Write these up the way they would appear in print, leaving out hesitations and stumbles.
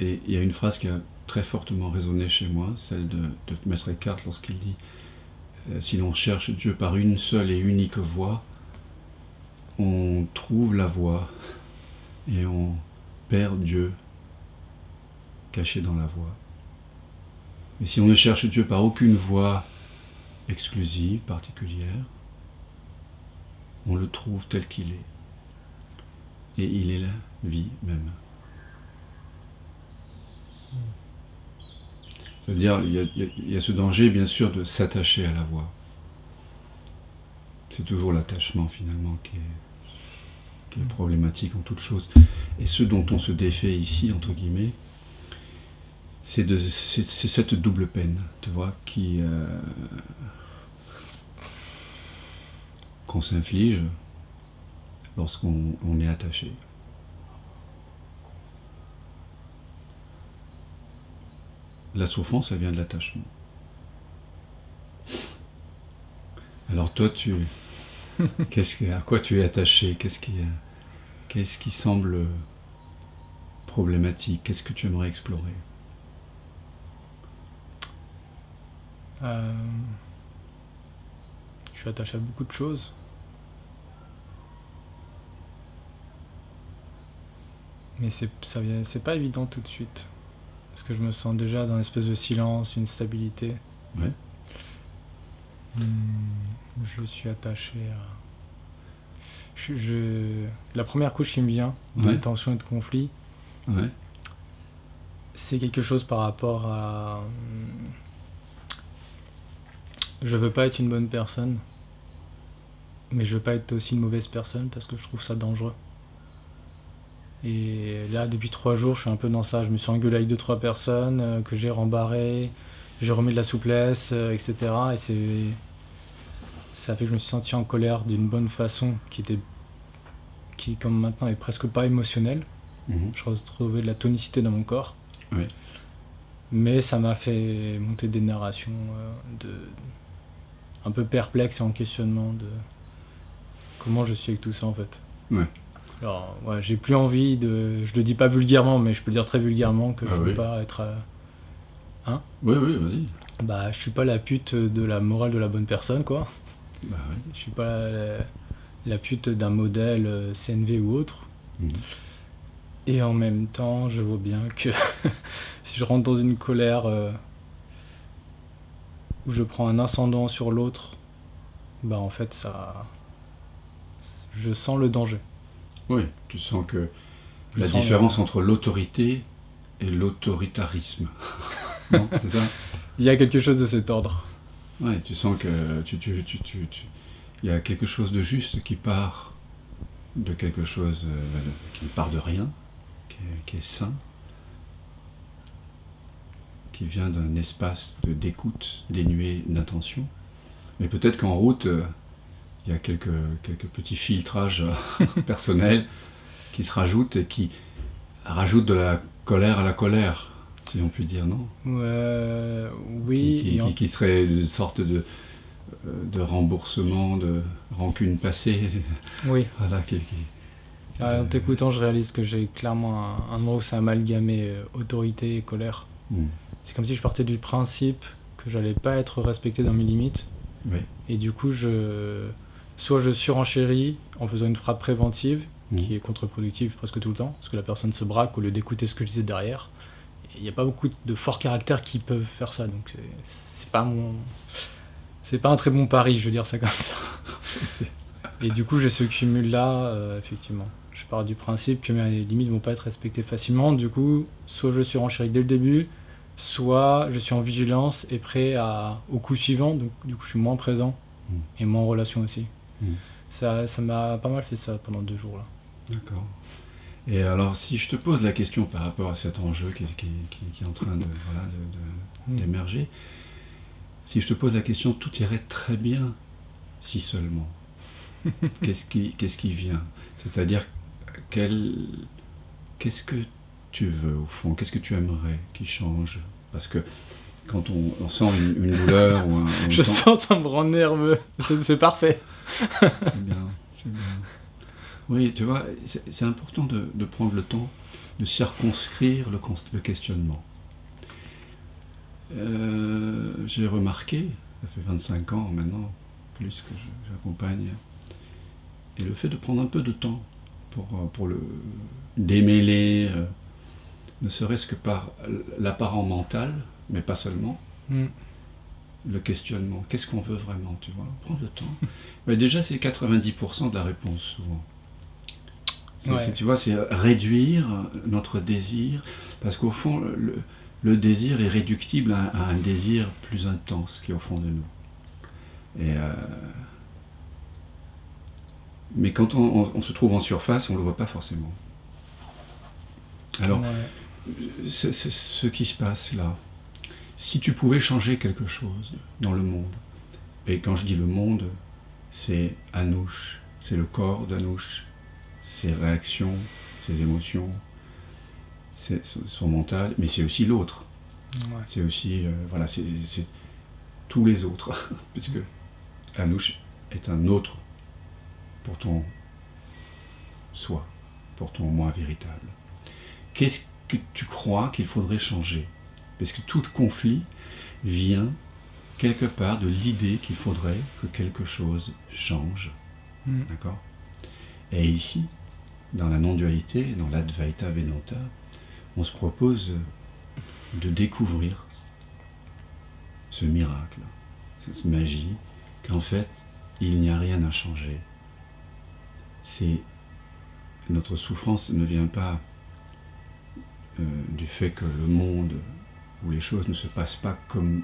Et il y a une phrase qui a très fortement résonné chez moi, celle de Maître Eckhart lorsqu'il dit si l'on cherche Dieu par une seule et unique voie, on trouve la voie et on perd Dieu caché dans la voie. Et si on ne cherche Dieu par aucune voie exclusive, particulière, on le trouve tel qu'il est. Et il est la vie même. C'est-à-dire, il y a ce danger, bien sûr, de s'attacher à la voie. C'est toujours l'attachement, finalement, qui est problématique en toute chose. Et ce dont on se défait ici, entre guillemets, c'est cette double peine, tu vois, qu'on s'inflige lorsqu'on est attaché. La souffrance, ça vient de l'attachement. Alors toi, à quoi tu es attaché ? Qu'est-ce qui semble problématique ? Qu'est-ce que tu aimerais explorer ? Je suis attaché à beaucoup de choses. Mais c'est pas évident tout de suite. Parce que je me sens déjà dans une espèce de silence, une stabilité. Ouais. Je suis attaché à... La première couche qui me vient, de tension et de conflit, c'est quelque chose par rapport à... Je veux pas être une bonne personne, mais je veux pas être aussi une mauvaise personne parce que je trouve ça dangereux. Et là, depuis 3 jours, je suis un peu dans ça. Je me suis engueulé avec 2-3 personnes que j'ai rembarrées, j'ai remis de la souplesse, etc. Et ça fait que je me suis senti en colère d'une bonne façon qui comme maintenant, est presque pas émotionnelle. Je retrouvais de la tonicité dans mon corps. Oui. Mais ça m'a fait monter des narrations un peu perplexe et en questionnement de comment je suis avec tout ça en fait. Ouais. Alors, ouais, j'ai plus envie de... Je le dis pas vulgairement, mais je peux le dire très vulgairement que je veux pas être... Hein ? Oui, vas-y. Bah, je suis pas la pute de la morale de la bonne personne, quoi. Bah oui. Je suis pas la pute d'un modèle CNV ou autre. Et en même temps, je vois bien que si je rentre dans une colère où je prends un ascendant sur l'autre, bah en fait, ça... Je sens le danger. Oui, tu sens que la différence entre l'autorité et l'autoritarisme. Non, c'est ça ? Il y a quelque chose de cet ordre. Oui, tu sens que il y a quelque chose de juste qui part de quelque chose qui ne part de rien, qui est sain, qui vient d'un espace d'écoute dénué d'intention. Mais peut-être qu'en route, il y a quelques petits filtrages personnels qui se rajoutent et qui rajoutent de la colère à la colère, si on peut dire, non ? Oui. Qui serait une sorte de remboursement de rancune passée. Oui. Voilà, En t'écoutant, je réalise que j'ai clairement un mot où c'est amalgamé autorité et colère. C'est comme si je partais du principe que j'allais pas être respecté dans mes limites. Oui. Et du coup, soit je surenchéris en faisant une frappe préventive, qui est contre-productive presque tout le temps, parce que la personne se braque au lieu d'écouter ce que je disais derrière. Il n'y a pas beaucoup de forts caractères qui peuvent faire ça, donc c'est pas un très bon pari, je veux dire ça comme ça. Et du coup, j'ai ce cumul-là, effectivement. Je pars du principe que mes limites vont pas être respectées facilement, du coup, soit je surenchéris dès le début, soit je suis en vigilance et prêt au coup suivant, donc du coup je suis moins présent et moins en relation aussi. Ça m'a pas mal fait ça pendant 2 jours là. D'accord. Et alors si je te pose la question par rapport à cet enjeu qui est en train d'émerger, si je te pose la question, tout irait très bien si seulement. Qu'est-ce qui vient ? C'est-à-dire qu'est-ce que tu veux au fond ? Qu'est-ce que tu aimerais qui change ? Parce que quand on sent une douleur ou je sens ça me rend nerveux, c'est parfait. C'est bien. Oui, tu vois, c'est important de prendre le temps de circonscrire le questionnement. J'ai remarqué, ça fait 25 ans maintenant, plus que j'accompagne, et le fait de prendre un peu de temps pour le démêler, ne serait-ce que par l'apparent mental, mais pas seulement, le questionnement, qu'est-ce qu'on veut vraiment, tu vois, prendre le temps. Mais déjà, c'est 90% de la réponse, souvent. Tu vois, c'est réduire notre désir, parce qu'au fond, le désir est réductible à un désir plus intense qui est au fond de nous. Mais quand on se trouve en surface, on ne le voit pas forcément. Alors, c'est ce qui se passe là. Si tu pouvais changer quelque chose dans le monde, et quand je dis le monde, c'est Anouche, c'est le corps d'Anouche, ses réactions, ses émotions, son mental, mais c'est aussi l'autre. C'est aussi, voilà, c'est tous les autres, puisque Anouche est un autre pour ton soi, pour ton moi véritable. Qu'est-ce que tu crois qu'il faudrait changer? Parce que tout conflit vient quelque part de l'idée qu'il faudrait que quelque chose change. D'accord? Et ici, dans la non-dualité, dans l'Advaita Vedanta, on se propose de découvrir ce miracle, cette magie, qu'en fait, il n'y a rien à changer. Notre souffrance ne vient pas du fait que le monde où les choses ne se passent pas comme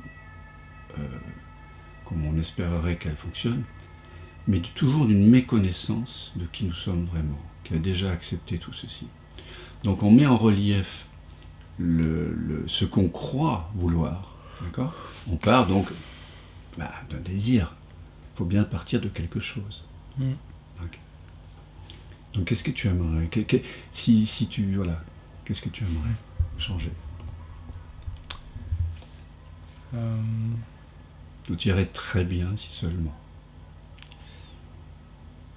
on espérerait qu'elles fonctionnent, mais toujours d'une méconnaissance de qui nous sommes vraiment, qui a déjà accepté tout ceci. Donc on met en relief ce qu'on croit vouloir, d'accord? On part donc d'un désir. Il faut bien partir de quelque chose. Okay. Donc qu'est-ce que tu aimerais? Voilà, qu'est-ce que tu aimerais changer? Tout irait très bien si seulement.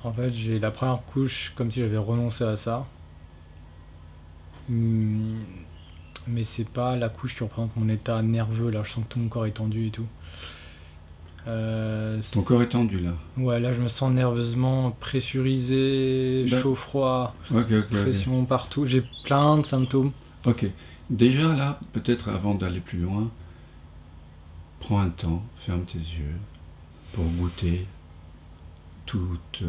En fait, j'ai la première couche comme si j'avais renoncé à ça. Mais c'est pas la couche qui représente mon état nerveux, là je sens que tout mon corps est tendu et tout. Ton corps est tendu là? Ouais, là je me sens nerveusement pressurisé, chaud-froid, pression partout, j'ai plein de symptômes. Ok, déjà là, peut-être avant d'aller plus loin, prends un temps, ferme tes yeux pour goûter toutes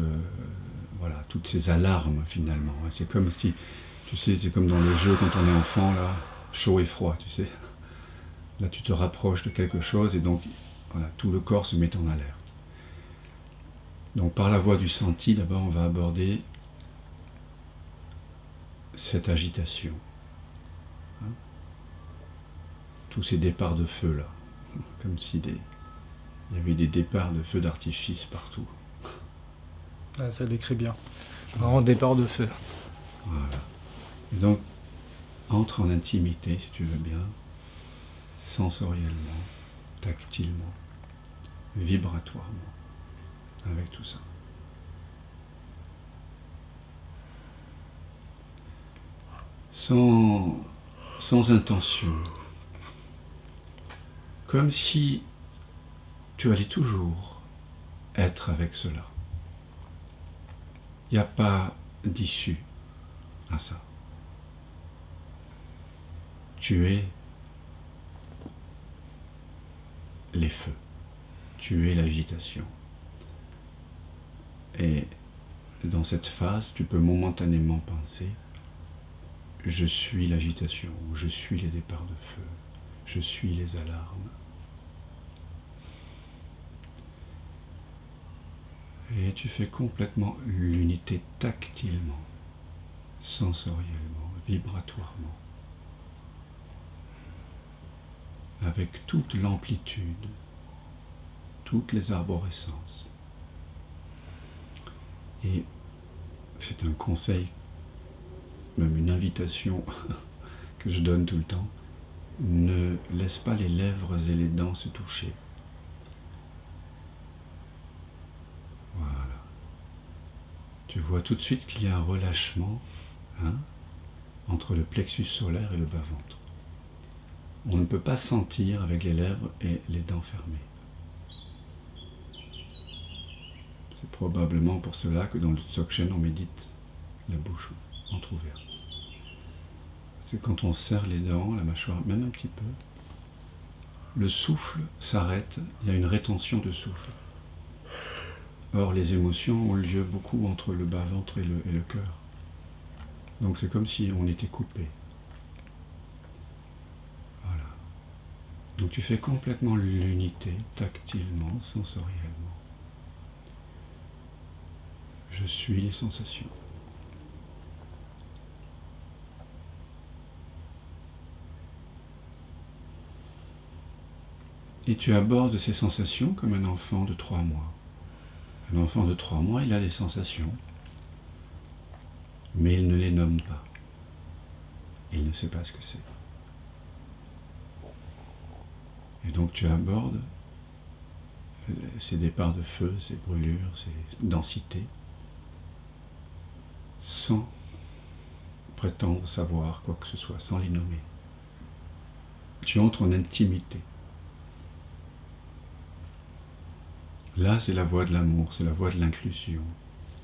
ces alarmes finalement. C'est comme si, tu sais, c'est comme dans le jeu quand on est enfant là, chaud et froid, tu sais. Là tu te rapproches de quelque chose et donc voilà, tout le corps se met en alerte. Donc par la voie du senti, d'abord on va aborder cette agitation. Tous ces départs de feu là, comme si il y avait des départs de feu d'artifice partout. Ah, ça décrit bien. Vraiment départ de feu. Voilà. Et donc, entre en intimité, si tu veux bien, sensoriellement, tactilement, vibratoirement, avec tout ça. Sans intention. Comme si tu allais toujours être avec cela. Il n'y a pas d'issue à ça. Tu es les feux. Tu es l'agitation. Et dans cette phase, tu peux momentanément penser « Je suis l'agitation » ou « Je suis les départs de feu »,« Je suis les alarmes ». Et tu fais complètement l'unité tactilement, sensoriellement, vibratoirement, avec toute l'amplitude, toutes les arborescences. Et c'est un conseil, même une invitation que je donne tout le temps, ne laisse pas les lèvres et les dents se toucher. Voilà. Tu vois tout de suite qu'il y a un relâchement, entre le plexus solaire et le bas-ventre. On ne peut pas sentir avec les lèvres et les dents fermées. C'est probablement pour cela que dans le Dzogchen, on médite la bouche entrouverte. C'est quand on serre les dents, la mâchoire, même un petit peu, le souffle s'arrête, il y a une rétention de souffle. Or, les émotions ont lieu beaucoup entre le bas-ventre et le cœur. Donc c'est comme si on était coupé. Voilà. Donc tu fais complètement l'unité, tactilement, sensoriellement. Je suis les sensations. Et tu abordes ces sensations comme un enfant de 3 mois. Un enfant de 3 mois, il a des sensations, mais il ne les nomme pas. Il ne sait pas ce que c'est. Et donc tu abordes ces départs de feu, ces brûlures, ces densités, sans prétendre savoir quoi que ce soit, sans les nommer. Tu entres en intimité. Là, c'est la voie de l'amour, c'est la voie de l'inclusion,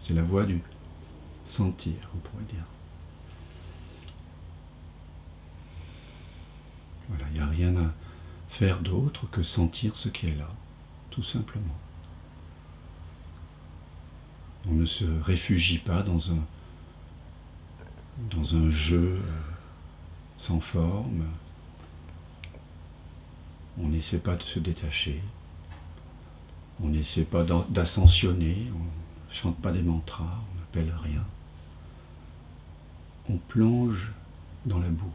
c'est la voie du sentir, on pourrait dire. Voilà, il n'y a rien à faire d'autre que sentir ce qui est là, tout simplement. On ne se réfugie pas dans un jeu sans forme. On n'essaie pas de se détacher. On n'essaie pas d'ascensionner. On ne chante pas des mantras. On n'appelle rien. On plonge dans la boue,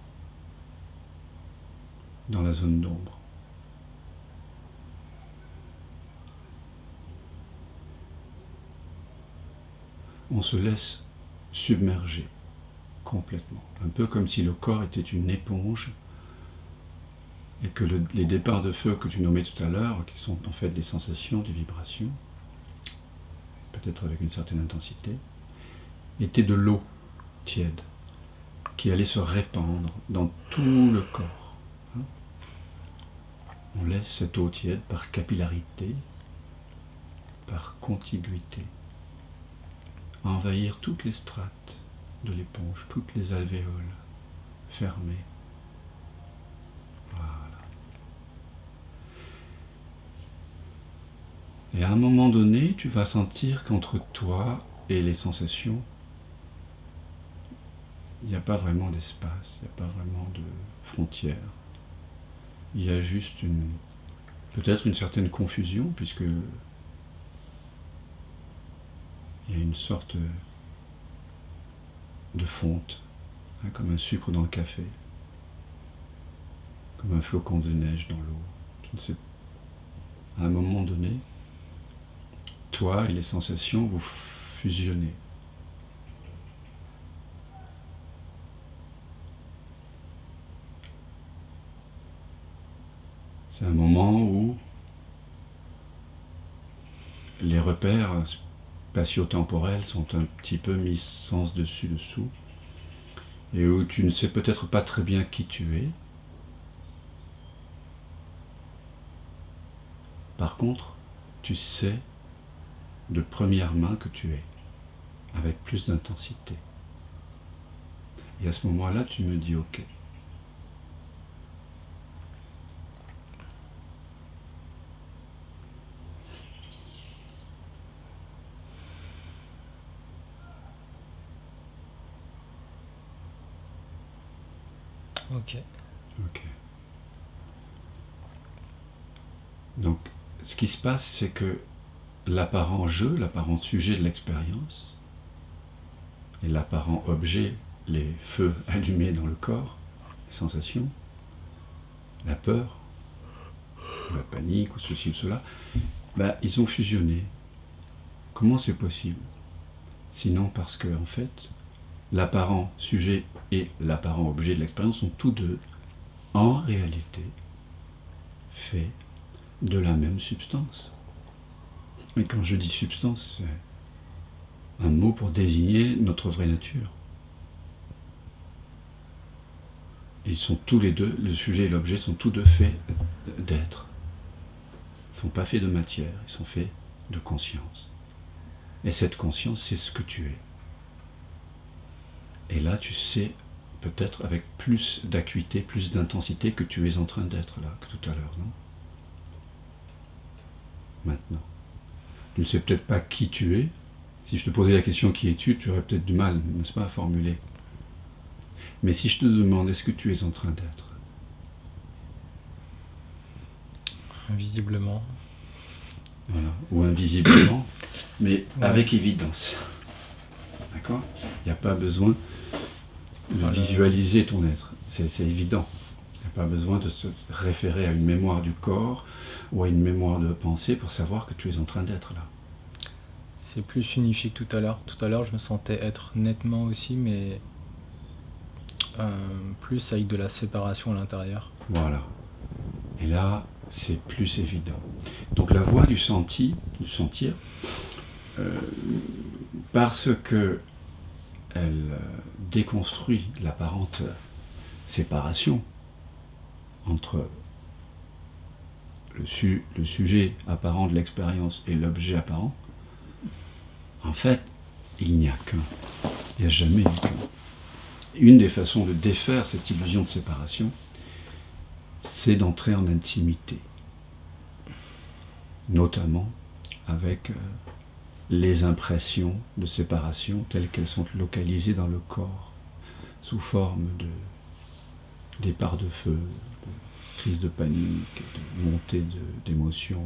dans la zone d'ombre. On se laisse submerger complètement, un peu comme si le corps était une éponge et que les départs de feu que tu nommais tout à l'heure, qui sont en fait des sensations, des vibrations, peut-être avec une certaine intensité, étaient de l'eau tiède qui allait se répandre dans tout le corps. On laisse cette eau tiède par capillarité, par contiguïté, envahir toutes les strates de l'éponge, toutes les alvéoles fermées. Voilà. Et à un moment donné, tu vas sentir qu'entre toi et les sensations, il n'y a pas vraiment d'espace, il n'y a pas vraiment de frontières. Il y a juste peut-être une certaine confusion, puisque il y a une sorte de fonte, comme un sucre dans le café, comme un flocon de neige dans l'eau. Je ne sais pas. À un moment donné, toi et les sensations, vous fusionnez. C'est un moment où les repères spatio-temporels sont un petit peu mis sens dessus-dessous, et où tu ne sais peut-être pas très bien qui tu es. Par contre, tu sais de première main que tu es, avec plus d'intensité. Et à ce moment-là, tu me dis ok. Ok. Ok. Donc, ce qui se passe, c'est que l'apparent jeu, l'apparent sujet de l'expérience, et l'apparent objet, les feux allumés dans le corps, les sensations, la peur, la panique, ou ceci ou cela, ils ont fusionné. Comment c'est possible? Sinon parce que, en fait, l'apparent sujet et l'apparent objet de l'expérience sont tous deux, en réalité, faits de la même substance. Et quand je dis substance, c'est un mot pour désigner notre vraie nature. ils sont tous les deux, le sujet et l'objet sont tous deux faits d'être. Ils ne sont pas faits de matière, ils sont faits de conscience. Et cette conscience, c'est ce que tu es. Et là, tu sais peut-être avec plus d'acuité, plus d'intensité que tu es en train d'être là, que tout à l'heure, non? Maintenant. Tu ne sais peut-être pas qui tu es. Si je te posais la question qui es-tu, tu aurais peut-être du mal, n'est-ce pas, à formuler. Mais si je te demande, est-ce que tu es en train d'être? Visiblement. Voilà, ou invisiblement, mais avec évidence. D'accord? Il n'y a pas besoin de visualiser ton être, c'est évident. Il n'y a pas besoin de se référer à une mémoire du corps ou à une mémoire de pensée pour savoir que tu es en train d'être là. C'est plus unifié que tout à l'heure. Tout à l'heure, je me sentais être nettement aussi, mais plus avec de la séparation à l'intérieur. Voilà. Et là, c'est plus évident. Donc la voie du sentir, parce que elle déconstruit l'apparente séparation entre le sujet apparent de l'expérience et l'objet apparent, en fait, il n'y a qu'un. Il n'y a jamais eu qu'un. Une des façons de défaire cette illusion de séparation, c'est d'entrer en intimité, notamment avec les impressions de séparation telles qu'elles sont localisées dans le corps, sous forme de départ de feu, de crise de panique, de montée d'émotions.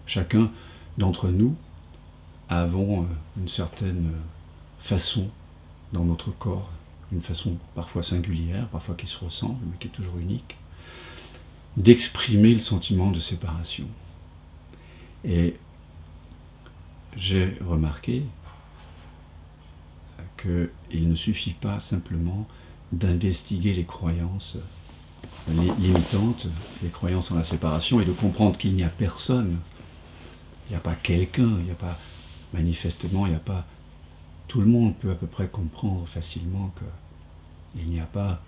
Chacun d'entre nous avons une certaine façon dans notre corps, une façon parfois singulière, parfois qui se ressemble, mais qui est toujours unique, d'exprimer le sentiment de séparation. Et j'ai remarqué qu'il ne suffit pas simplement d'investiguer les croyances limitantes, les croyances en la séparation, et de comprendre qu'il n'y a personne, il n'y a pas quelqu'un, il n'y a pas, manifestement, il n'y a pas, tout le monde peut à peu près comprendre facilement qu'il n'y a pas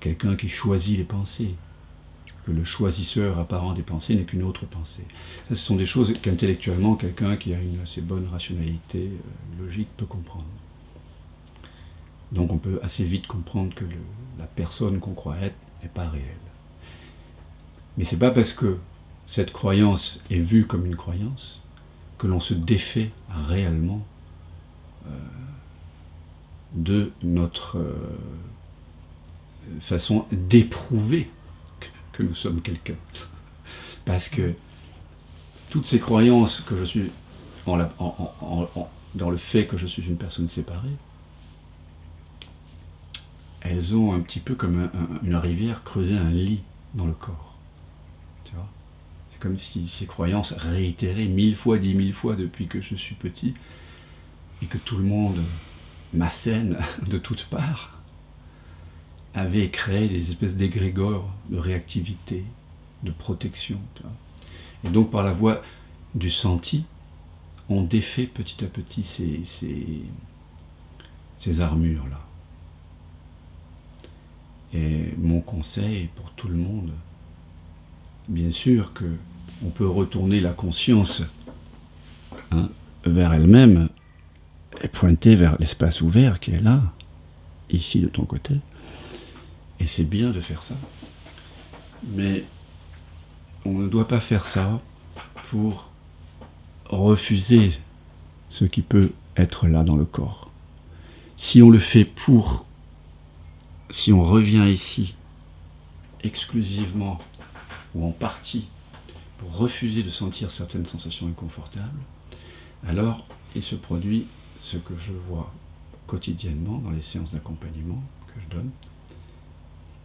quelqu'un qui choisit les pensées, que le choisisseur apparent des pensées n'est qu'une autre pensée. Ça, ce sont des choses qu'intellectuellement, quelqu'un qui a une assez bonne rationalité logique peut comprendre. Donc on peut assez vite comprendre que la personne qu'on croit être n'est pas réelle. Mais c'est pas parce que cette croyance est vue comme une croyance que l'on se défait réellement de notre façon d'éprouver que nous sommes quelqu'un. Parce que toutes ces croyances que je suis dans le fait que je suis une personne séparée, elles ont un petit peu comme une rivière creusé un lit dans le corps. Tu vois ? C'est comme si ces croyances réitérées 1000 fois, 10 000 fois depuis que je suis petit, et que tout le monde m'assène de toutes parts, avaient créé des espèces d'égrégores de réactivité, de protection. Tu vois ? Et donc par la voie du senti, on défait petit à petit ces armures-là. Et mon conseil pour tout le monde, bien sûr qu'on peut retourner la conscience vers elle-même et pointer vers l'espace ouvert qui est là, ici de ton côté. Et c'est bien de faire ça. Mais on ne doit pas faire ça pour refuser ce qui peut être là dans le corps. Si on le fait si on revient ici exclusivement ou en partie pour refuser de sentir certaines sensations inconfortables, alors il se produit ce que je vois quotidiennement dans les séances d'accompagnement que je donne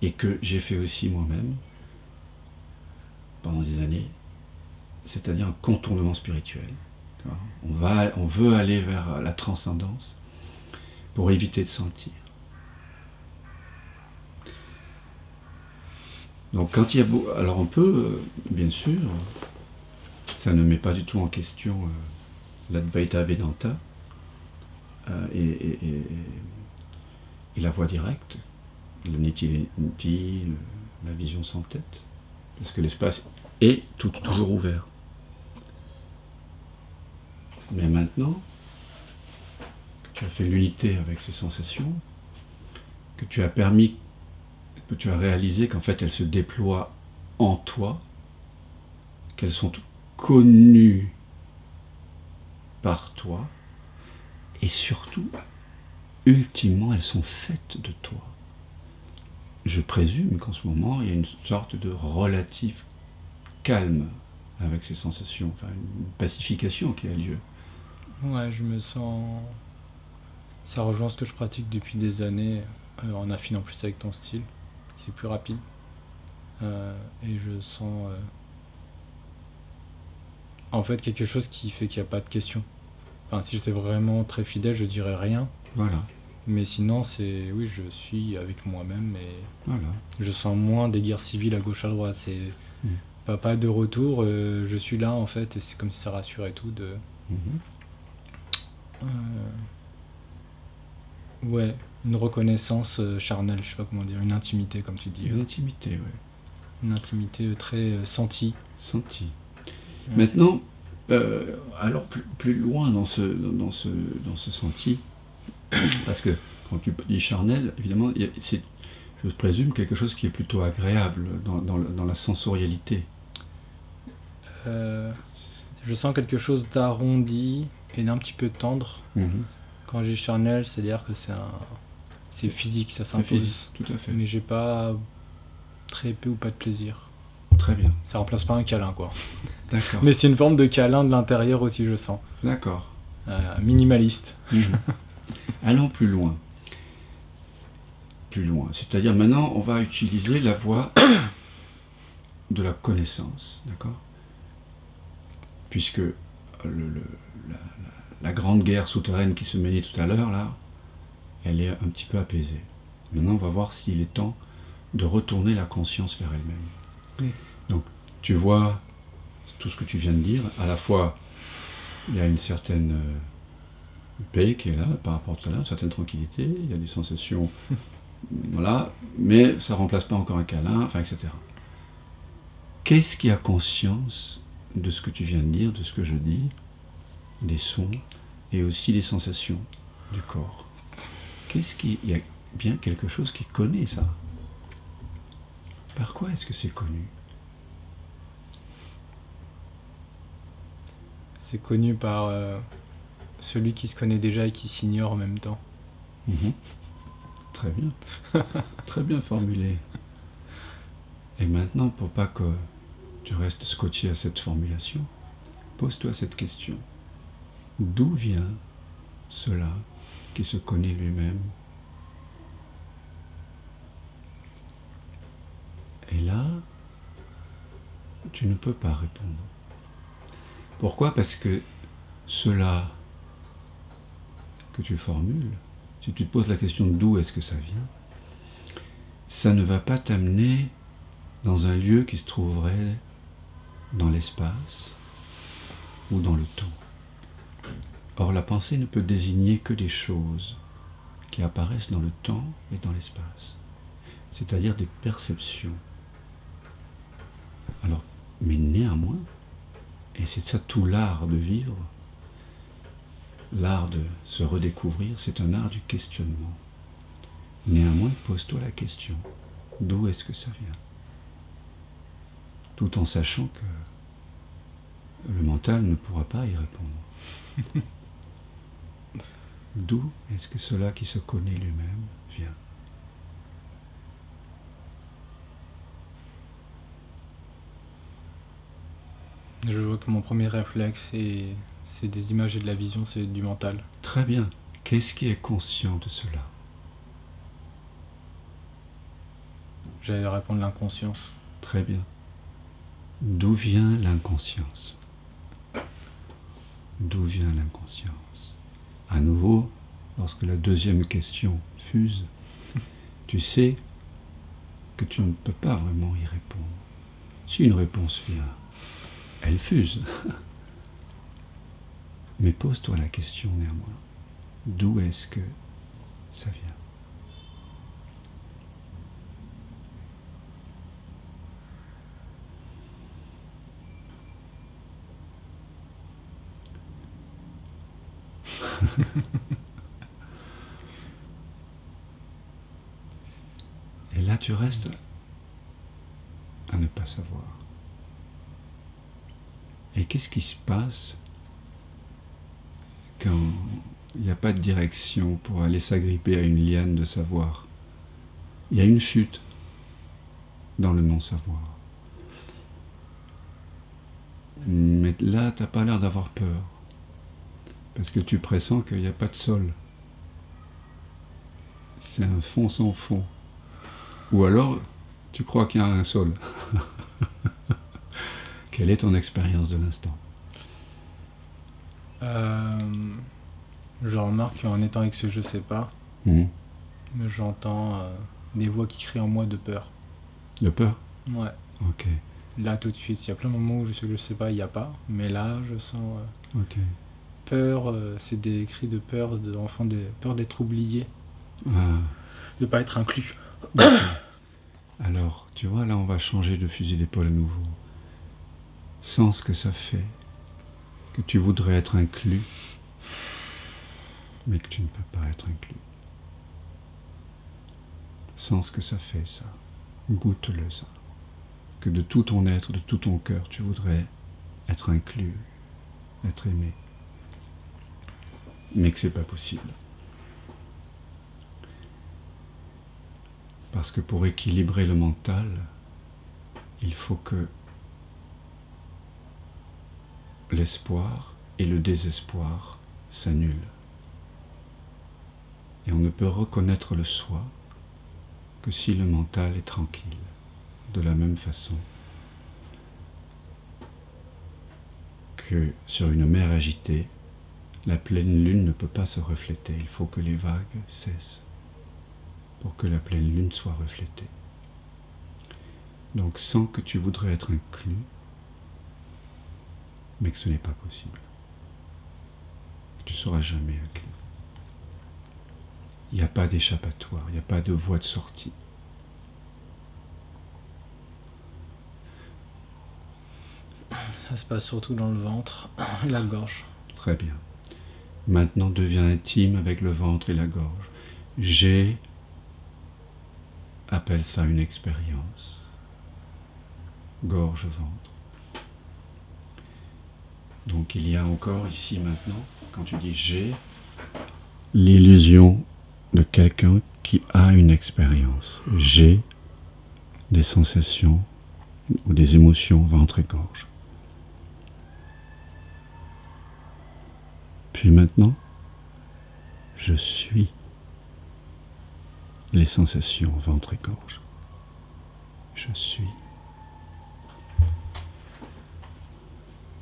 et que j'ai fait aussi moi-même pendant des années, c'est-à-dire un contournement spirituel. On veut aller vers la transcendance pour éviter de sentir. Donc quand il y a alors on peut, bien sûr, ça ne met pas du tout en question l'Advaita Vedanta et la voie directe, le niti, la vision sans tête, parce que l'espace est toujours ouvert. Mais maintenant que tu as fait l'unité avec ces sensations, que tu as réalisé qu'en fait elles se déploient en toi, qu'elles sont connues par toi, et surtout, ultimement, elles sont faites de toi. Je présume qu'en ce moment, il y a une sorte de relatif calme avec ces sensations, enfin une pacification qui a lieu. Ouais, je me sens... Ça rejoint ce que je pratique depuis des années, en affinant plus avec ton style. C'est plus rapide. Et je sens... en fait, quelque chose qui fait qu'il n'y a pas de question. Enfin, si j'étais vraiment très fidèle, je dirais rien. Voilà. Mais sinon, c'est... Oui, je suis avec moi-même et... Voilà. Je sens moins des guerres civiles à gauche à droite. C'est... Pas de retour, je suis là en fait, et c'est comme si ça rassurait tout de... Ouais, une reconnaissance charnelle, je sais pas comment dire, une intimité comme tu dis. Une intimité, oui. Une intimité très sentie. Sentie. Maintenant, alors plus loin dans ce senti, parce que quand tu dis charnel, évidemment, c'est, je présume, quelque chose qui est plutôt agréable dans la sensorialité. Je sens quelque chose d'arrondi et d'un petit peu tendre. Quand j'ai charnel, c'est-à-dire que c'est physique, ça s'impose. Tout à fait. Mais j'ai pas très peu ou pas de plaisir. Très bien. Ça remplace pas un câlin, quoi. D'accord. Mais c'est une forme de câlin de l'intérieur aussi, je sens. D'accord. Minimaliste. Allons plus loin. Plus loin. C'est-à-dire maintenant, on va utiliser la voie de la connaissance, d'accord ? Puisque la grande guerre souterraine qui se menait tout à l'heure, là, elle est un petit peu apaisée. Maintenant, on va voir s'il est temps de retourner la conscience vers elle-même. Donc, tu vois tout ce que tu viens de dire. À la fois, il y a une certaine paix qui est là par rapport à tout à l'heure, une certaine tranquillité, il y a des sensations, voilà, mais ça ne remplace pas encore un câlin, enfin, etc. Qu'est-ce qui a conscience de ce que tu viens de dire, de ce que je dis, des sons et aussi des sensations du corps? Il y a bien quelque chose qui connaît ça. Par quoi est-ce que c'est connu? C'est connu par celui qui se connaît déjà et qui s'ignore en même temps. Très bien. Très bien formulé. Et maintenant, pour pas que tu restes scotché à cette formulation, pose-toi cette question. D'où vient cela qui se connaît lui-même? Et là, tu ne peux pas répondre. Pourquoi? Parce que cela que tu formules, si tu te poses la question d'où est-ce que ça vient, ça ne va pas t'amener dans un lieu qui se trouverait dans l'espace ou dans le temps. Or, la pensée ne peut désigner que des choses qui apparaissent dans le temps et dans l'espace, c'est-à-dire des perceptions. Alors, mais néanmoins, et c'est ça tout l'art de vivre, l'art de se redécouvrir, c'est un art du questionnement. Néanmoins, pose-toi la question, d'où est-ce que ça vient? Tout en sachant que le mental ne pourra pas y répondre. D'où est-ce que cela qui se connaît lui-même vient? Je vois que mon premier réflexe, c'est des images et de la vision, c'est du mental. Très bien. Qu'est-ce qui est conscient de cela? J'allais répondre l'inconscience. Très bien. D'où vient l'inconscience? D'où vient l'inconscience? À nouveau, lorsque la deuxième question fuse, tu sais que tu ne peux pas vraiment y répondre. Si une réponse vient, elle fuse. Mais pose-toi la question néanmoins. D'où est-ce que ça vient? Et là, tu restes à ne pas savoir. Et qu'est-ce qui se passe quand il n'y a pas de direction pour aller s'agripper à une liane de savoir? Il y a une chute dans le non-savoir. Mais là, tu n'as pas l'air d'avoir peur. Parce que tu pressens qu'il n'y a pas de sol. C'est un fond sans fond. Ou alors, tu crois qu'il y a un sol. Quelle est ton expérience de l'instant? Je remarque qu'en étant avec ce je sais pas, j'entends des voix qui crient en moi de peur. De peur? Ouais. Ok. Là, tout de suite, il y a plein de moments où je sais que je sais pas, il n'y a pas. Mais là, je sens Ok. peur. C'est des cris de peur d'enfants, peur d'être oublié, Ah. de pas être inclus. Alors, tu vois, là, on va changer de fusil d'épaule à nouveau. Sens ce que ça fait, que tu voudrais être inclus, mais que tu ne peux pas être inclus. Sens ce que ça fait, ça. Goûte-le, ça. Que de tout ton être, de tout ton cœur, tu voudrais être inclus, être aimé. Mais que c'est pas possible. Parce que pour équilibrer le mental, il faut que l'espoir et le désespoir s'annulent. Et on ne peut reconnaître le soi que si le mental est tranquille. De la même façon que sur une mer agitée, la pleine lune ne peut pas se refléter. Il faut que les vagues cessent pour que la pleine lune soit reflétée. Donc sens que tu voudrais être inclus, mais que ce n'est pas possible. Tu ne seras jamais inclus. Il n'y a pas d'échappatoire, il n'y a pas de voie de sortie. Ça se passe surtout dans le ventre et la gorge. Très bien. Maintenant deviens intime avec le ventre et la gorge. J'ai, appelle ça une expérience. Gorge, ventre. Donc il y a encore ici maintenant, quand tu dis j'ai, l'illusion de quelqu'un qui a une expérience. J'ai des sensations ou des émotions ventre et gorge. Puis maintenant, je suis les sensations ventre et gorge. Je suis.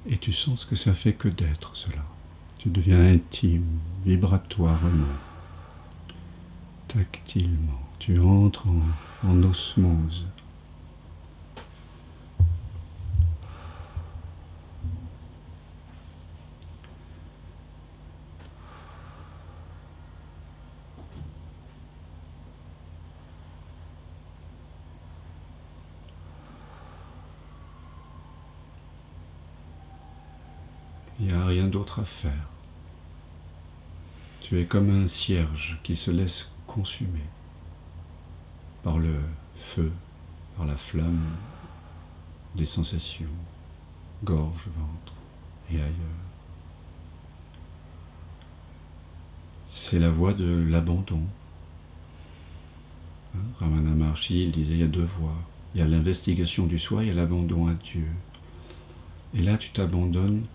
Et tu sens ce que ça fait que d'être cela. Tu deviens intime, vibratoirement, tactilement. Tu entres en osmose. Il n'y a rien d'autre à faire. Tu es comme un cierge qui se laisse consumer par le feu, par la flamme des sensations, gorge, ventre et ailleurs. C'est la voie de l'abandon. Ramana Maharshi, il disait il y a deux voies. Il y a l'investigation du soi et l'abandon à Dieu. Et là, tu t'abandonnes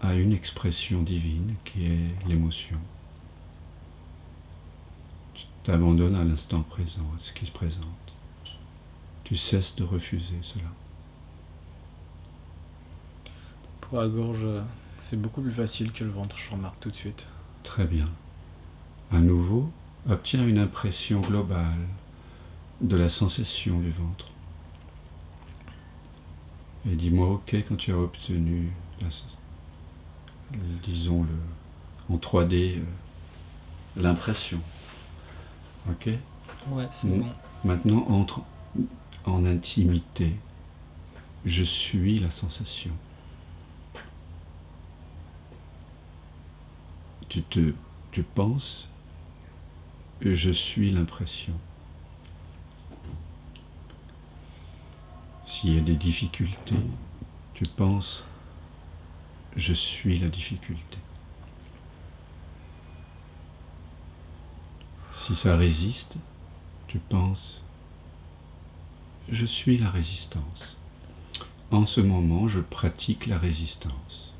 à une expression divine qui est l'émotion. Tu t'abandonnes à l'instant présent, à ce qui se présente. Tu cesses de refuser cela. Pour la gorge, c'est beaucoup plus facile que le ventre, je remarque tout de suite. Très bien. À nouveau, obtiens une impression globale de la sensation du ventre. Et dis-moi ok quand tu as obtenu disons en 3D l'impression. Ok? Ouais, c'est bon. Maintenant, entre en intimité. Je suis la sensation. Tu penses, je suis l'impression. S'il y a des difficultés, tu penses, je suis la difficulté. Si ça résiste, tu penses, je suis la résistance. En ce moment, je pratique la résistance.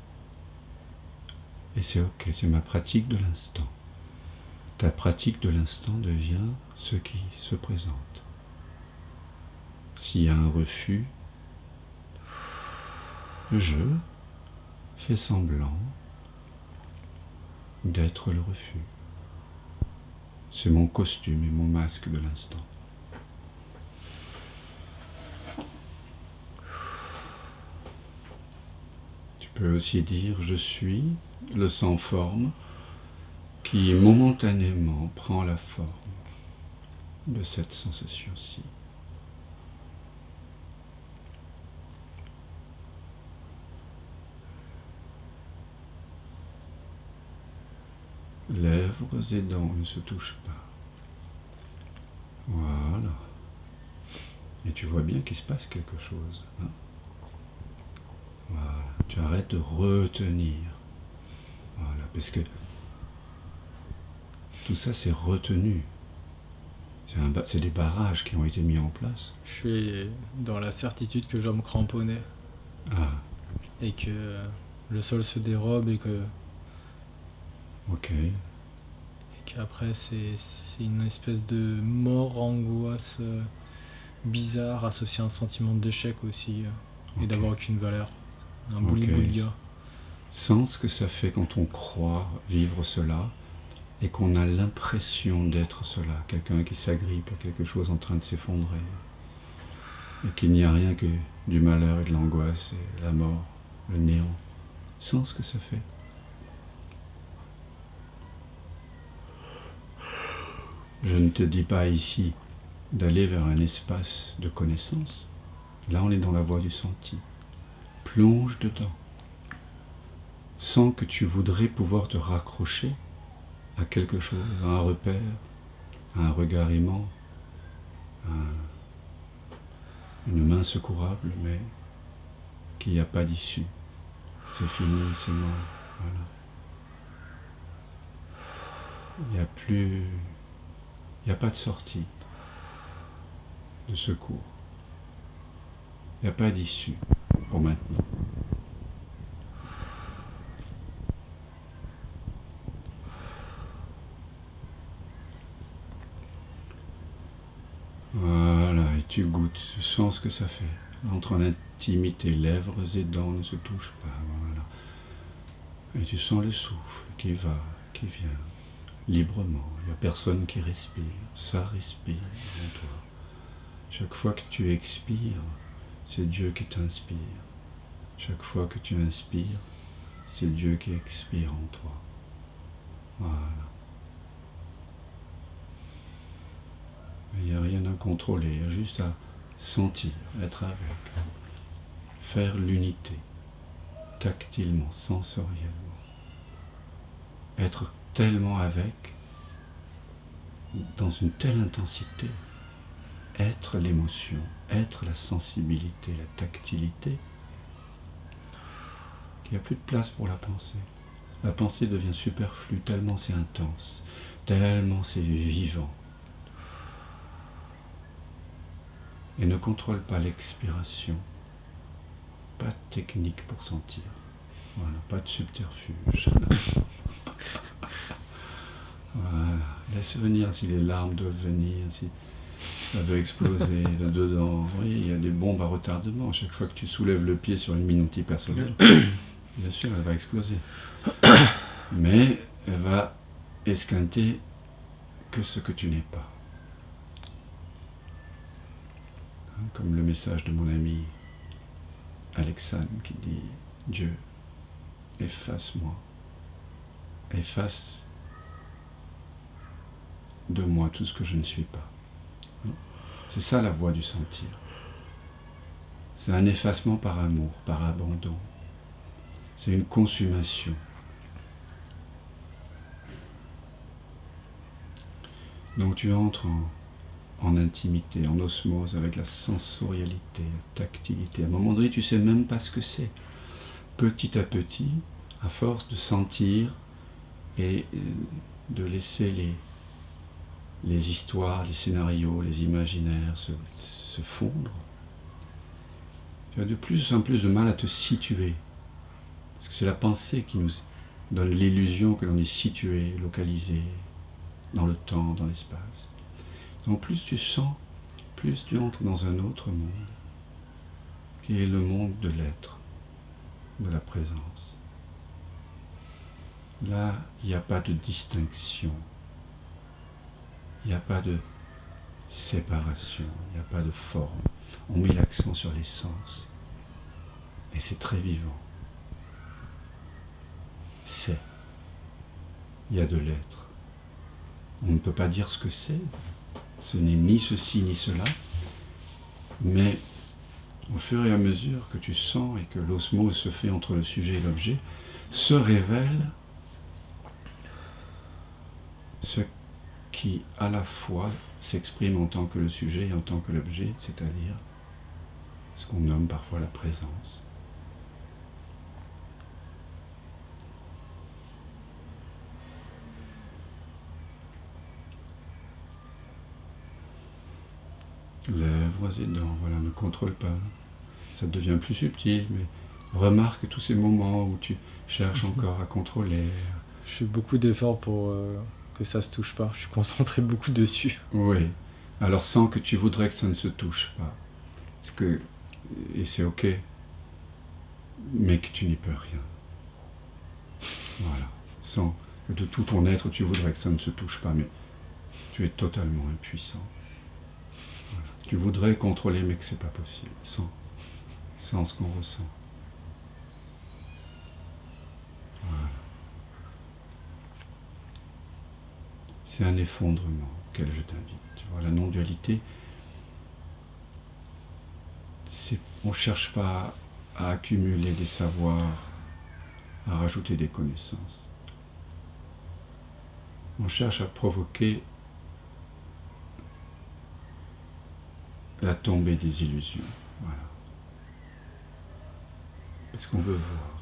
Et c'est ok, c'est ma pratique de l'instant. Ta pratique de l'instant devient ce qui se présente. S'il y a un refus, je fais semblant d'être le refus. C'est mon costume et mon masque de l'instant. Tu peux aussi dire je suis le sans-forme qui momentanément prend la forme de cette sensation-ci. Lèvres et dents ne se touchent pas. Voilà. Et tu vois bien qu'il se passe quelque chose. Hein? Voilà. Tu arrêtes de retenir. Voilà. Parce que tout ça, c'est retenu. C'est des barrages qui ont été mis en place. Je suis dans la certitude que je dois me cramponner. Ah. Et que le sol se dérobe et que... Ok. Et qu'après, c'est une espèce de mort, angoisse bizarre associée à un sentiment d'échec aussi. Et d'avoir aucune valeur. Un bouli-bouli-ga. Sens ce que ça fait quand on croit vivre cela et qu'on a l'impression d'être cela. Quelqu'un qui s'agrippe à quelque chose en train de s'effondrer. Et qu'il n'y a rien que du malheur et de l'angoisse et la mort, le néant. Sens ce que ça fait. Je ne te dis pas ici d'aller vers un espace de connaissance. Là, on est dans la voie du senti. Plonge dedans. Sens que tu voudrais pouvoir te raccrocher à quelque chose, à un repère, à un regard aimant, à une main secourable, mais qu'il n'y a pas d'issue. C'est fini, c'est mort. Voilà. Il n'y a pas de sortie de secours. Il n'y a pas d'issue pour maintenant. Voilà, et tu goûtes, tu sens ce que ça fait. Entre en intimité, lèvres et dents ne se touchent pas. Voilà. Et tu sens le souffle qui va, qui vient, librement. Il n'y a personne qui respire. Ça respire en toi. Chaque fois que tu expires, c'est Dieu qui t'inspire. Chaque fois que tu inspires, c'est Dieu qui expire en toi. Voilà. Il n'y a rien à contrôler, il y a juste à sentir, être avec, faire l'unité, tactilement, sensoriellement. Être tellement avec, dans une telle intensité, être l'émotion, être la sensibilité, la tactilité, qu'il n'y a plus de place pour la pensée. La pensée devient superflue tellement c'est intense, tellement c'est vivant. Et ne contrôle pas l'expiration. Pas de technique pour sentir. Voilà, pas de subterfuge. Voilà. Laisse venir si les larmes doivent venir, si ça veut exploser dedans. Oui, il y a des bombes à retardement. Chaque fois que tu soulèves le pied sur une mine antipersonnelle, bien sûr, elle va exploser. Mais elle va esquinter que ce que tu n'es pas. Comme le message de mon ami Alexandre qui dit « Dieu, efface-moi, efface de moi tout ce que je ne suis pas. » C'est ça la voie du sentir. C'est un effacement par amour, par abandon. C'est une consommation. Donc tu entres en intimité, en osmose avec la sensorialité, la tactilité. À un moment donné, tu ne sais même pas ce que c'est. Petit à petit, à force de sentir et de laisser les histoires, les scénarios, les imaginaires se fondre, tu as de plus en plus de mal à te situer. Parce que c'est la pensée qui nous donne l'illusion que l'on est situé, localisé, dans le temps, dans l'espace. Donc plus tu sens, plus tu entres dans un autre monde, qui est le monde de l'être, de la présence. Là, il n'y a pas de distinction, il n'y a pas de séparation, il n'y a pas de forme. On met l'accent sur les sens, et c'est très vivant. C'est. Il y a de l'être. On ne peut pas dire ce que c'est, ce n'est ni ceci ni cela, mais au fur et à mesure que tu sens et que l'osmose se fait entre le sujet et l'objet, se révèle ce qui à la fois s'exprime en tant que le sujet et en tant que l'objet, c'est-à-dire ce qu'on nomme parfois la présence. Lèvres et dents, voilà, ne contrôle pas. Ça devient plus subtil, mais remarque tous ces moments où tu cherches encore à contrôler. Je fais beaucoup d'efforts pour que ça se touche pas. Je suis concentré beaucoup dessus. Oui. Alors sans que tu voudrais que ça ne se touche pas. Parce que, et c'est ok, mais que tu n'y peux rien. Voilà. Sans que de tout ton être tu voudrais que ça ne se touche pas, mais tu es totalement impuissant. Voilà. Tu voudrais contrôler, mais que c'est pas possible. Sans ce qu'on ressent. Voilà. C'est un effondrement auquel je t'invite. Tu vois, la non-dualité, on ne cherche pas à accumuler des savoirs, à rajouter des connaissances. On cherche à provoquer la tombée des illusions. Voilà. Parce qu'on veut voir.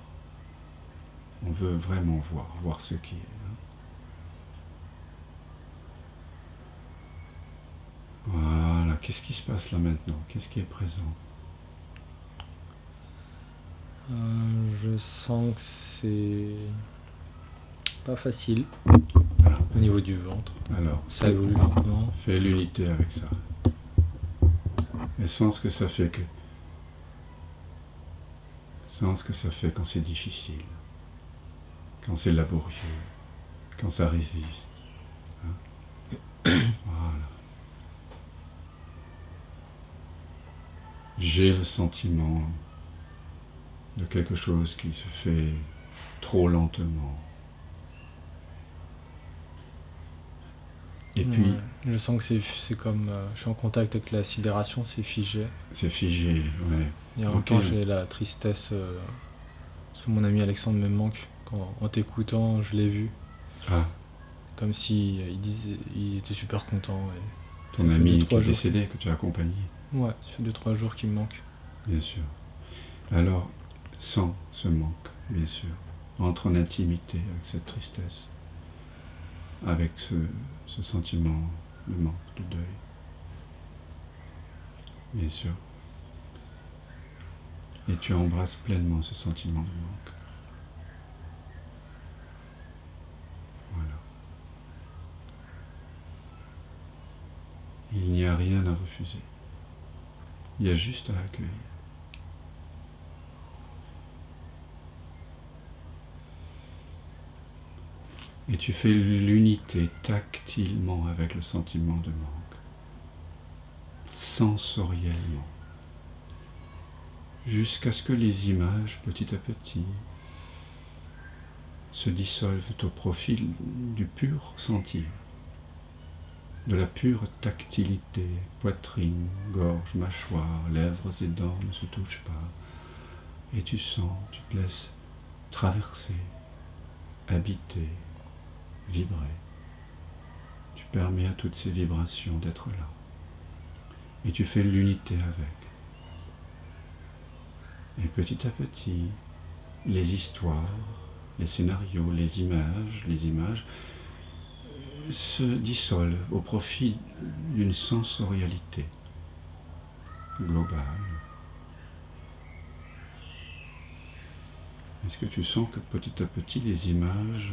On veut vraiment voir ce qui est. Voilà, qu'est-ce qui se passe là maintenant? Qu'est-ce qui est présent? Je sens que c'est pas facile Voilà. au niveau du ventre. Alors, ça évolue lentement. Fais l'unité avec ça. Et sens ce que ça fait sens ce que ça fait quand c'est difficile, quand c'est laborieux, quand ça résiste. Hein? Voilà. J'ai le sentiment de quelque chose qui se fait trop lentement. Et puis, je sens que c'est comme je suis en contact avec la sidération, c'est figé. C'est figé, ouais. Et en même temps, j'ai la tristesse parce que mon ami Alexandre me manque. En t'écoutant, je l'ai vu. Ah. Comme si il était super content. Et ton ami qui est décédé, que tu as accompagné. Ouais, ça fait 2-3 jours qu'il me manque. Bien sûr. Alors, sens ce manque, bien sûr. Entre en intimité avec cette tristesse, avec ce sentiment de manque, de deuil. Bien sûr. Et tu embrasses pleinement ce sentiment de manque. Voilà. Il n'y a rien à refuser. Il y a juste à accueillir. Et tu fais l'unité tactilement avec le sentiment de manque, sensoriellement, jusqu'à ce que les images, petit à petit, se dissolvent au profil du pur sentir, de la pure tactilité, poitrine, gorge, mâchoire, lèvres et dents ne se touchent pas, et tu sens, tu te laisses traverser, habiter, vibrer. Tu permets à toutes ces vibrations d'être là. Et tu fais l'unité avec. Et petit à petit, les histoires, les scénarios, les images se dissolvent au profit d'une sensorialité globale. Est-ce que tu sens que petit à petit les images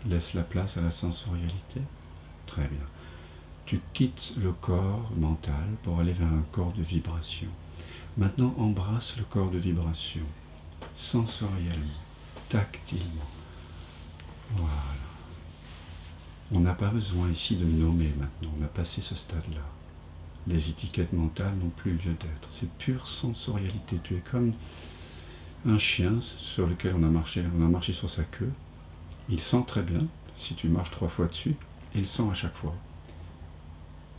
laissent la place à la sensorialité? Très bien. Tu quittes le corps mental pour aller vers un corps de vibration. Maintenant, embrasse le corps de vibration, sensoriellement, tactilement. Voilà. On n'a pas besoin ici de nommer maintenant, on a passé ce stade-là. Les étiquettes mentales n'ont plus lieu d'être. C'est pure sensorialité. Tu es comme un chien sur lequel on a marché sur sa queue. Il sent très bien, si tu marches 3 fois dessus, il sent à chaque fois.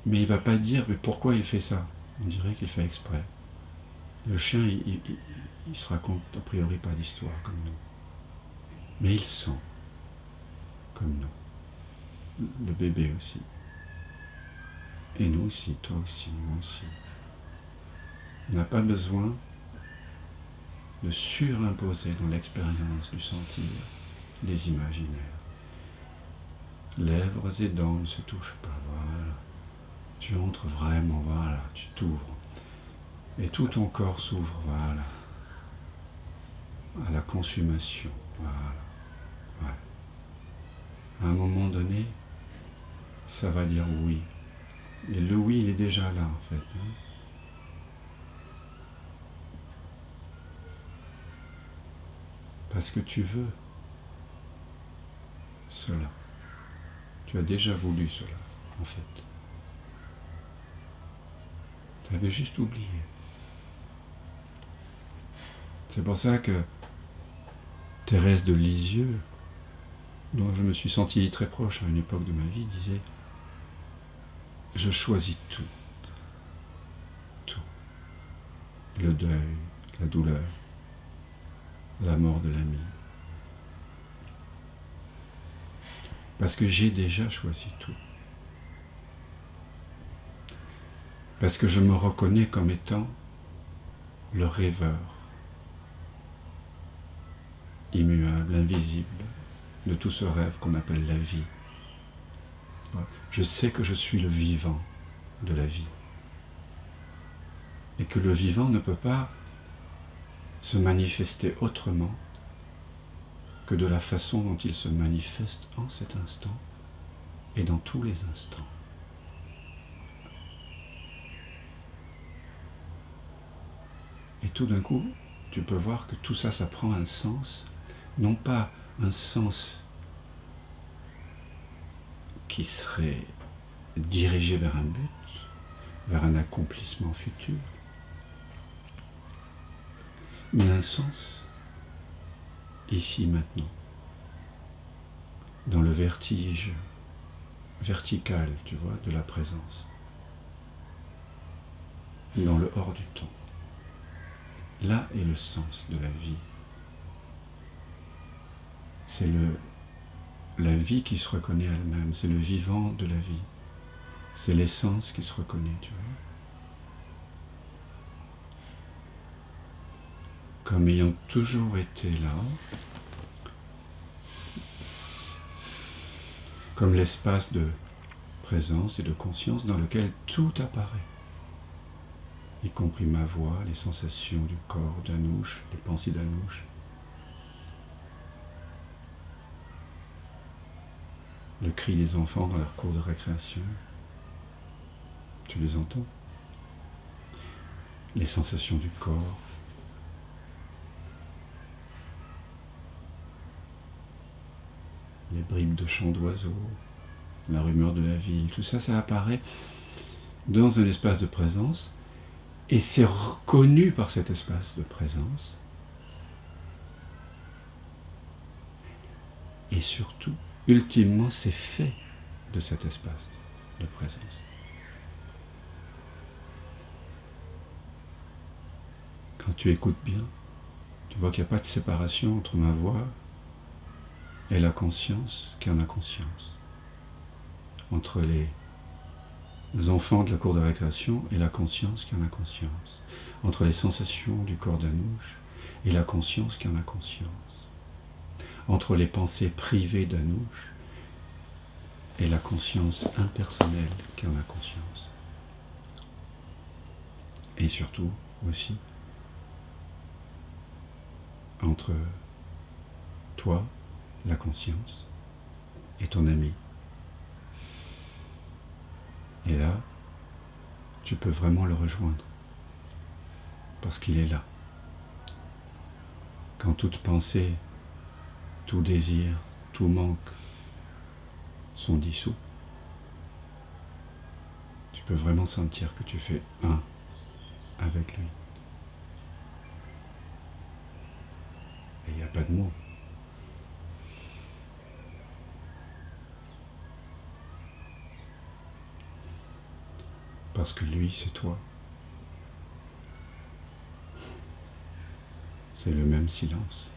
Mais il ne va pas dire mais pourquoi il fait ça. On dirait qu'il fait exprès. Le chien, il se raconte a priori pas d'histoire comme nous. Mais il sent comme nous. Le bébé aussi. Et nous aussi, toi aussi, moi aussi. On n'a pas besoin de surimposer dans l'expérience du sentir des imaginaires. Lèvres et dents ne se touchent pas, voilà. Tu entres vraiment, voilà, tu t'ouvres. Et tout ton corps s'ouvre, voilà, à la consommation, voilà. Ouais. À un moment donné, ça va dire oui. Et le oui, il est déjà là, en fait. Hein. Parce que tu veux cela. Tu as déjà voulu cela, en fait. Tu avais juste oublié. C'est pour ça que Thérèse de Lisieux, dont je me suis senti très proche à une époque de ma vie, disait « Je choisis tout. Tout. Le deuil, la douleur, la mort de l'ami. Parce que j'ai déjà choisi tout. Parce que je me reconnais comme étant le rêveur, immuable, invisible, de tout ce rêve qu'on appelle la vie. Je sais que je suis le vivant de la vie. Et que le vivant ne peut pas se manifester autrement que de la façon dont il se manifeste en cet instant et dans tous les instants. Et tout d'un coup, tu peux voir que tout ça, ça prend un sens, non pas un sens qui serait dirigé vers un but, vers un accomplissement futur, mais un sens ici maintenant, dans le vertige vertical, tu vois, de la présence, dans le hors du temps. Là est le sens de la vie. C'est la vie qui se reconnaît elle-même, c'est le vivant de la vie. C'est l'essence qui se reconnaît, tu vois. Comme ayant toujours été là, comme l'espace de présence et de conscience dans lequel tout apparaît, y compris ma voix, les sensations du corps d'Anouche, les pensées d'Anouche, le cri des enfants dans leur cour de récréation. Tu les entends? Les sensations du corps. Les bribes de chants d'oiseaux, la rumeur de la ville, tout ça, ça apparaît dans un espace de présence et c'est reconnu par cet espace de présence. Et surtout, ultimement, c'est fait de cet espace de présence. Quand tu écoutes bien, tu vois qu'il n'y a pas de séparation entre ma voix et la conscience qui en a conscience. entre les enfants de la cour de récréation et la conscience qui en a conscience, entre les sensations du corps d'Anouche et la conscience qui en a conscience, entre les pensées privées d'Anouche et la conscience impersonnelle qui en a conscience. Et surtout aussi entre toi, la conscience, et ton ami. Et là, tu peux vraiment le rejoindre, parce qu'il est là. Quand toute pensée, tout désir, tout manque sont dissous, tu peux vraiment sentir que tu fais un avec lui. Et il n'y a pas de mots. Parce que lui, c'est toi. C'est le même silence.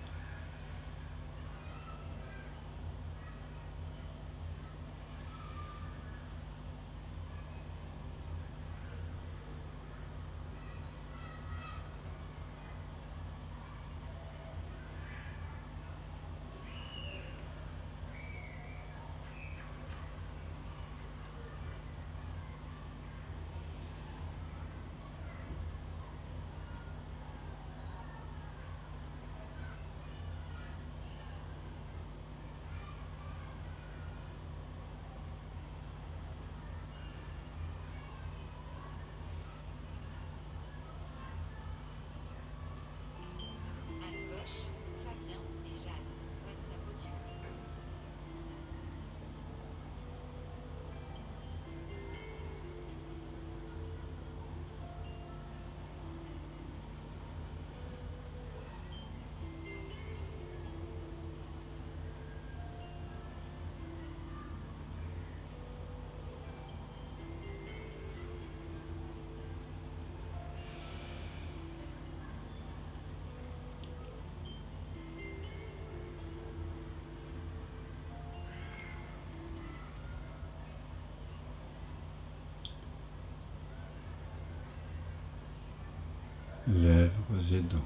Lèvres et dents.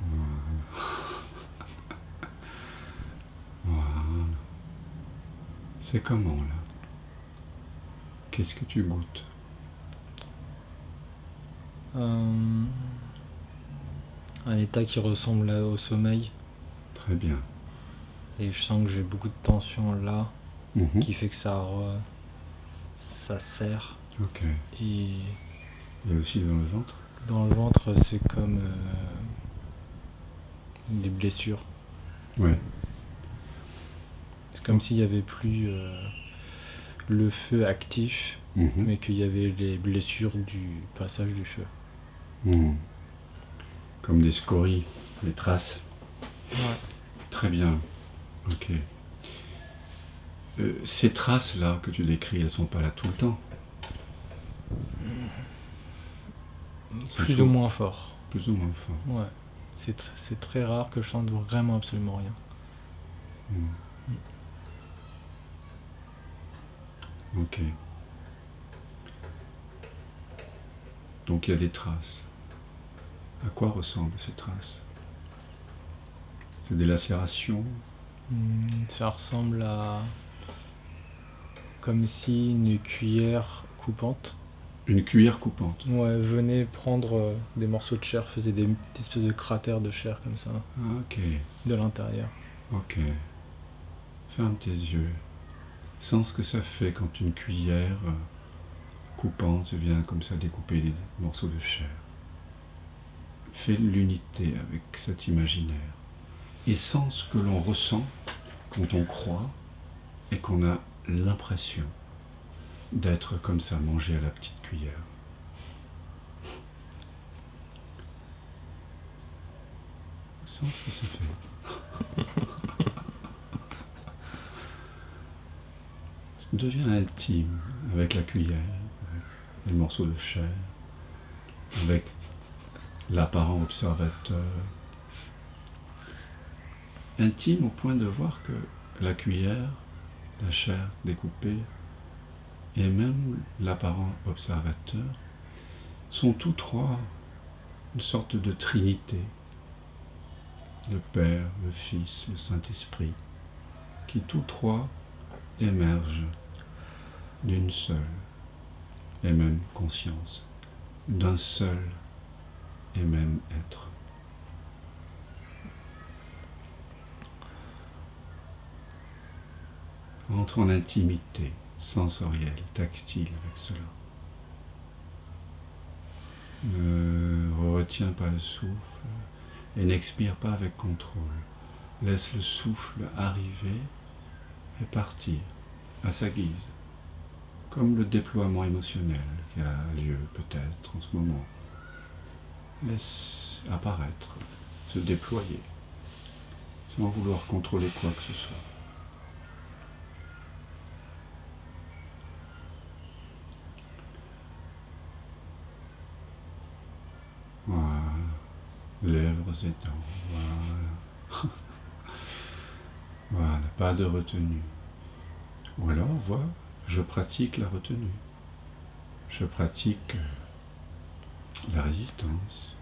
Voilà. Voilà. C'est comment là? Qu'est-ce que tu goûtes? Un état qui ressemble au sommeil. Très bien. Et je sens que j'ai beaucoup de tension là, qui fait que ça serre. Ok. Et aussi dans le ventre? Dans le ventre, c'est comme des blessures. Ouais. C'est comme s'il n'y avait plus le feu actif, mais qu'il y avait les blessures du passage du feu. Comme des scories, des traces. Ouais. Très bien. Ok. Ces traces-là que tu décris, elles ne sont pas là tout le temps? Plus ou moins fort. Plus ou moins fort. Ouais. C'est très rare que je chante vraiment absolument rien. Ok. Donc il y a des traces. À quoi ressemblent ces traces? C'est des lacérations? Ça ressemble à... comme si une cuillère coupante... Une cuillère coupante? Ouais, venait prendre des morceaux de chair, faisait des espèces de cratères de chair comme ça. Ah, ok. De l'intérieur. Ok. Ferme tes yeux. Sens ce que ça fait quand une cuillère coupante vient comme ça découper des morceaux de chair. Fais l'unité avec cet imaginaire. Et sens ce que l'on ressent quand on croit et qu'on a l'impression d'être comme ça, mangé à la petite cuillère. Sens ce que ça fait. Deviens intime avec la cuillère, avec les morceaux de chair, avec l'apparent observateur. Intime au point de voir que la cuillère, la chair découpée, et même l'apparent observateur, sont tous trois une sorte de trinité, le Père, le Fils, le Saint-Esprit, qui tous trois émergent d'une seule et même conscience, d'un seul et même être. Entre en intimité sensorielle, tactile avec cela. Ne retiens pas le souffle et n'expire pas avec contrôle. Laisse le souffle arriver et partir à sa guise, comme le déploiement émotionnel qui a lieu peut-être en ce moment. Laisse apparaître, se déployer, sans vouloir contrôler quoi que ce soit. Voilà, lèvres et dents, voilà. Voilà, pas de retenue. Ou alors, voilà, je pratique la retenue. Je pratique la résistance.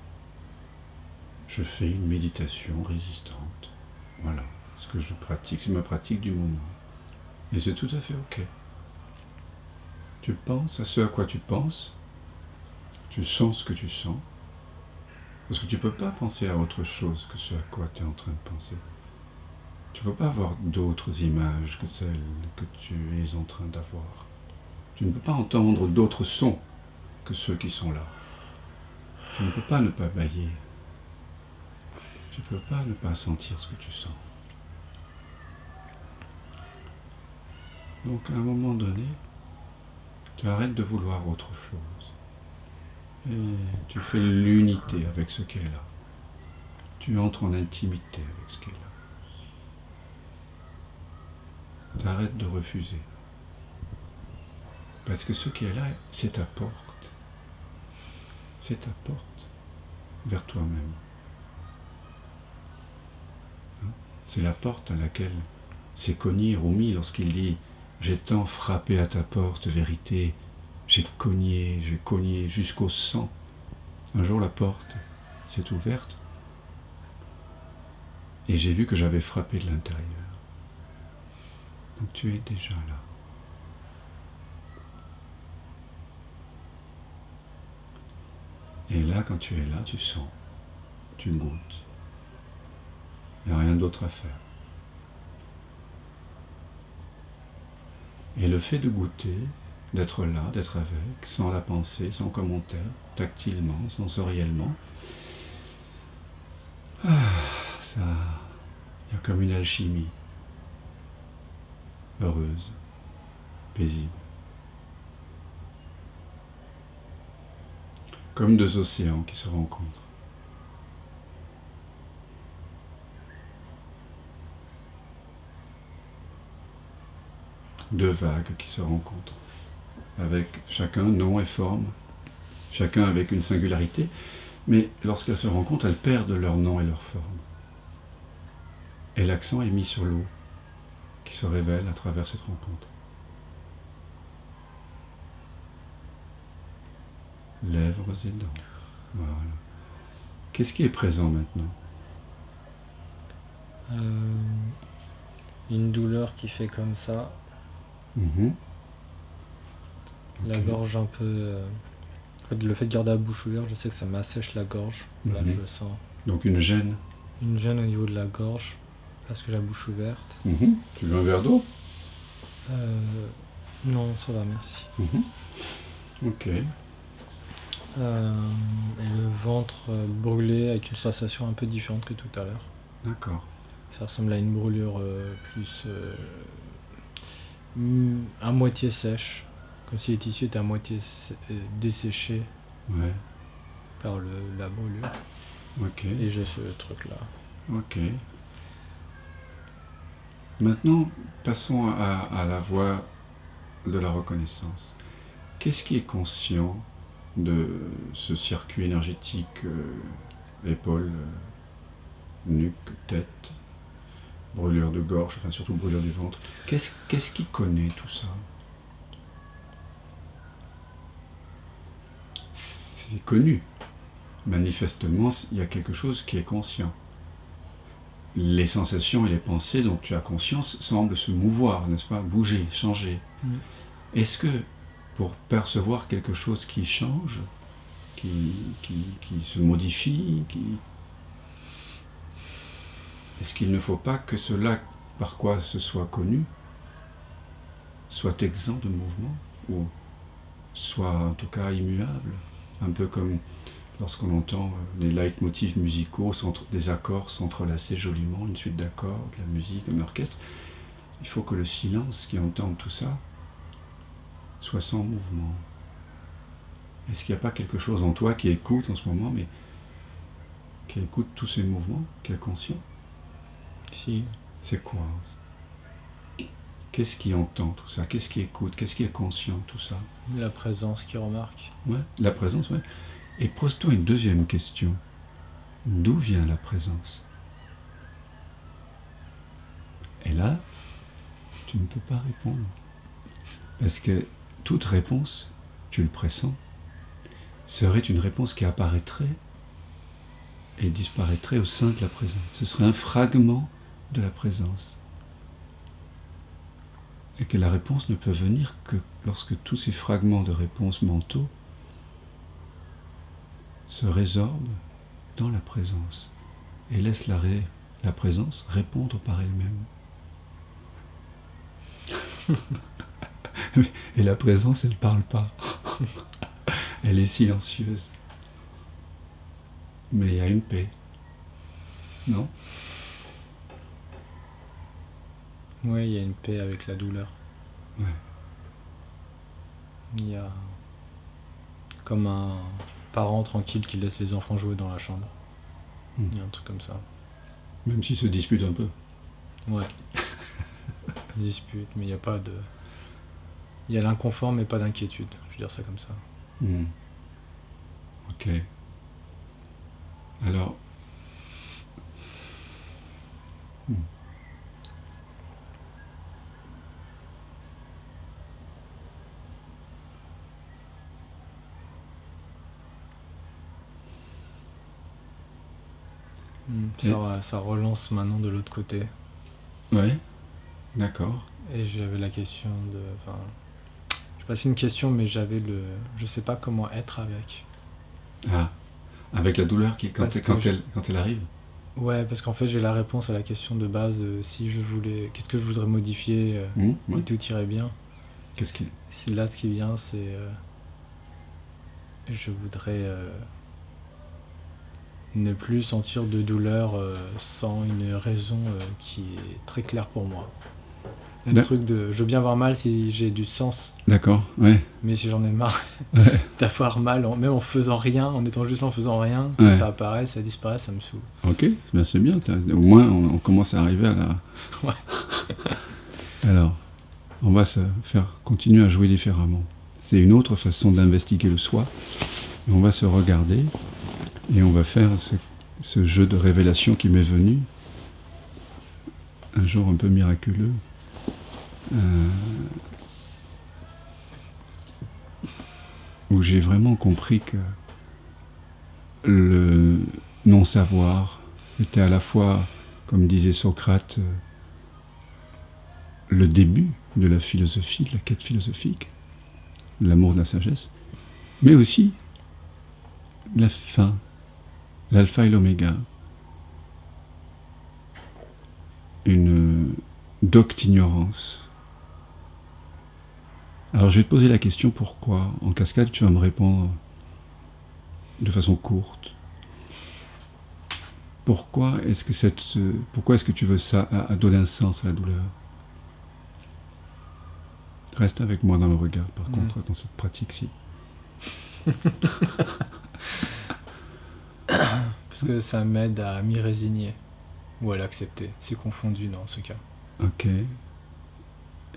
Je fais une méditation résistante. Voilà, ce que je pratique, c'est ma pratique du moment. Et c'est tout à fait ok. Tu penses à ce à quoi tu penses, tu sens ce que tu sens, parce que tu ne peux pas penser à autre chose que ce à quoi tu es en train de penser. Tu ne peux pas avoir d'autres images que celles que tu es en train d'avoir. Tu ne peux pas entendre d'autres sons que ceux qui sont là. Tu ne peux pas ne pas bailler. Tu ne peux pas ne pas sentir ce que tu sens. Donc à un moment donné, tu arrêtes de vouloir autre chose. Et tu fais l'unité avec ce qui est là. Tu entres en intimité avec ce qui est là. Tu arrêtes de refuser. Parce que ce qui est là, c'est ta porte. C'est ta porte vers toi-même. C'est la porte à laquelle s'est cogné Rumi lorsqu'il dit « J'ai tant frappé à ta porte, vérité, j'ai cogné jusqu'au sang. » Un jour la porte s'est ouverte et j'ai vu que j'avais frappé de l'intérieur. Donc tu es déjà là. Et là, quand tu es là, tu sens, tu goûtes. Il n'y a rien d'autre à faire. Et le fait de goûter, d'être là, d'être avec, sans la pensée, sans commentaire, tactilement, sensoriellement, ça, il y a comme une alchimie, heureuse, paisible. Comme deux océans qui se rencontrent. Deux vagues qui se rencontrent, avec chacun nom et forme, chacun avec une singularité, mais lorsqu'elles se rencontrent, elles perdent leur nom et leur forme. Et l'accent est mis sur l'eau, qui se révèle à travers cette rencontre. Lèvres et dents. Voilà. Qu'est-ce qui est présent maintenant? Une douleur qui fait comme ça. La gorge un peu... le fait de garder la bouche ouverte, je sais que ça m'assèche la gorge. Là, je le sens. Donc une gêne? Une gêne au niveau de la gorge, parce que j'ai la bouche ouverte. Tu veux un verre d'eau? Non, ça va, merci. Ok. Et le ventre brûlé avec une sensation un peu différente que tout à l'heure. D'accord. Ça ressemble à une brûlure plus à moitié sèche, comme si les tissus étaient à moitié desséchés par la brûlure. Ok. Et j'ai ce truc-là. Ok. Maintenant, passons à la voie de la reconnaissance. Qu'est-ce qui est conscient de ce circuit énergétique épaule, nuque, tête, brûlure de gorge, enfin surtout brûlure du ventre. Qu'est-ce qui connaît tout ça? C'est connu. Manifestement, il y a quelque chose qui est conscient. Les sensations et les pensées dont tu as conscience semblent se mouvoir, n'est-ce pas? Bouger, changer. Est-ce que pour percevoir quelque chose qui change, qui se modifie, est-ce qu'il ne faut pas que cela, par quoi ce soit connu, soit exempt de mouvement, ou soit en tout cas immuable? Un peu comme lorsqu'on entend les leitmotifs musicaux, des accords s'entrelacer joliment, une suite d'accords, de la musique, un orchestre. Il faut que le silence qui entende tout ça soit sans mouvement. Est-ce qu'il n'y a pas quelque chose en toi qui écoute en ce moment, mais qui écoute tous ces mouvements, qui est conscient? Si. C'est quoi? Qu'est-ce qui entend tout ça? Qu'est-ce qui écoute? Qu'est-ce qui est conscient tout ça? La présence qui remarque. Ouais, la présence, ouais. Et pose-toi une deuxième question. D'où vient la présence? Et là, tu ne peux pas répondre. Parce que toute réponse, tu le pressens, serait une réponse qui apparaîtrait et disparaîtrait au sein de la présence. Ce serait un fragment de la présence. Et que la réponse ne peut venir que lorsque tous ces fragments de réponses mentaux se résorbent dans la présence et laissent la présence répondre par elle-même. Et la présence, elle ne parle pas. Elle est silencieuse. Mais il y a une paix. Non? Oui, il y a une paix avec la douleur. Ouais. Il y a comme un parent tranquille qui laisse les enfants jouer dans la chambre. Il y a un truc comme ça. Même s'ils se disputent un peu. Ouais. Dispute, mais il n'y a pas de... Il y a l'inconfort, mais pas d'inquiétude. Je veux dire ça comme ça. Ok. Alors... Ça relance maintenant de l'autre côté. Ouais, d'accord. Et j'avais la question de... Enfin, je sais pas si c'est une question, mais j'avais le... Je sais pas comment être avec. Ah, avec la douleur quand elle arrive? Ouais, parce qu'en fait j'ai la réponse à la question de base, si je voulais... Qu'est-ce que je voudrais modifier ouais. et tout irait bien. Là, ce qui vient, c'est... je voudrais... ne plus sentir de douleur sans une raison qui est très claire pour moi. Un truc de... Je veux bien avoir mal si j'ai du sens. D'accord, ouais. Mais si j'en ai marre d'avoir mal, même en faisant rien, en étant juste là en faisant rien, que ça apparaît, ça disparaît, ça me saoule. Ok, ben c'est bien. Au moins, on commence à arriver à la... Ouais. Alors, on va se faire continuer à jouer différemment. C'est une autre façon d'investiguer le soi. Et on va se regarder et on va faire ce jeu de révélation qui m'est venu un jour un peu miraculeux. Où j'ai vraiment compris que le non-savoir était à la fois, comme disait Socrate, le début de la philosophie, de la quête philosophique, de l'amour de la sagesse, mais aussi la fin, l'alpha et l'oméga, une docte ignorance. Alors je vais te poser la question pourquoi. En cascade, tu vas me répondre de façon courte. Pourquoi est-ce que tu veux ça à donner un sens à la douleur? Reste avec moi dans le regard, par contre, dans cette pratique-ci. Parce que ça m'aide à m'y résigner ou à l'accepter. C'est confondu dans ce cas. Ok.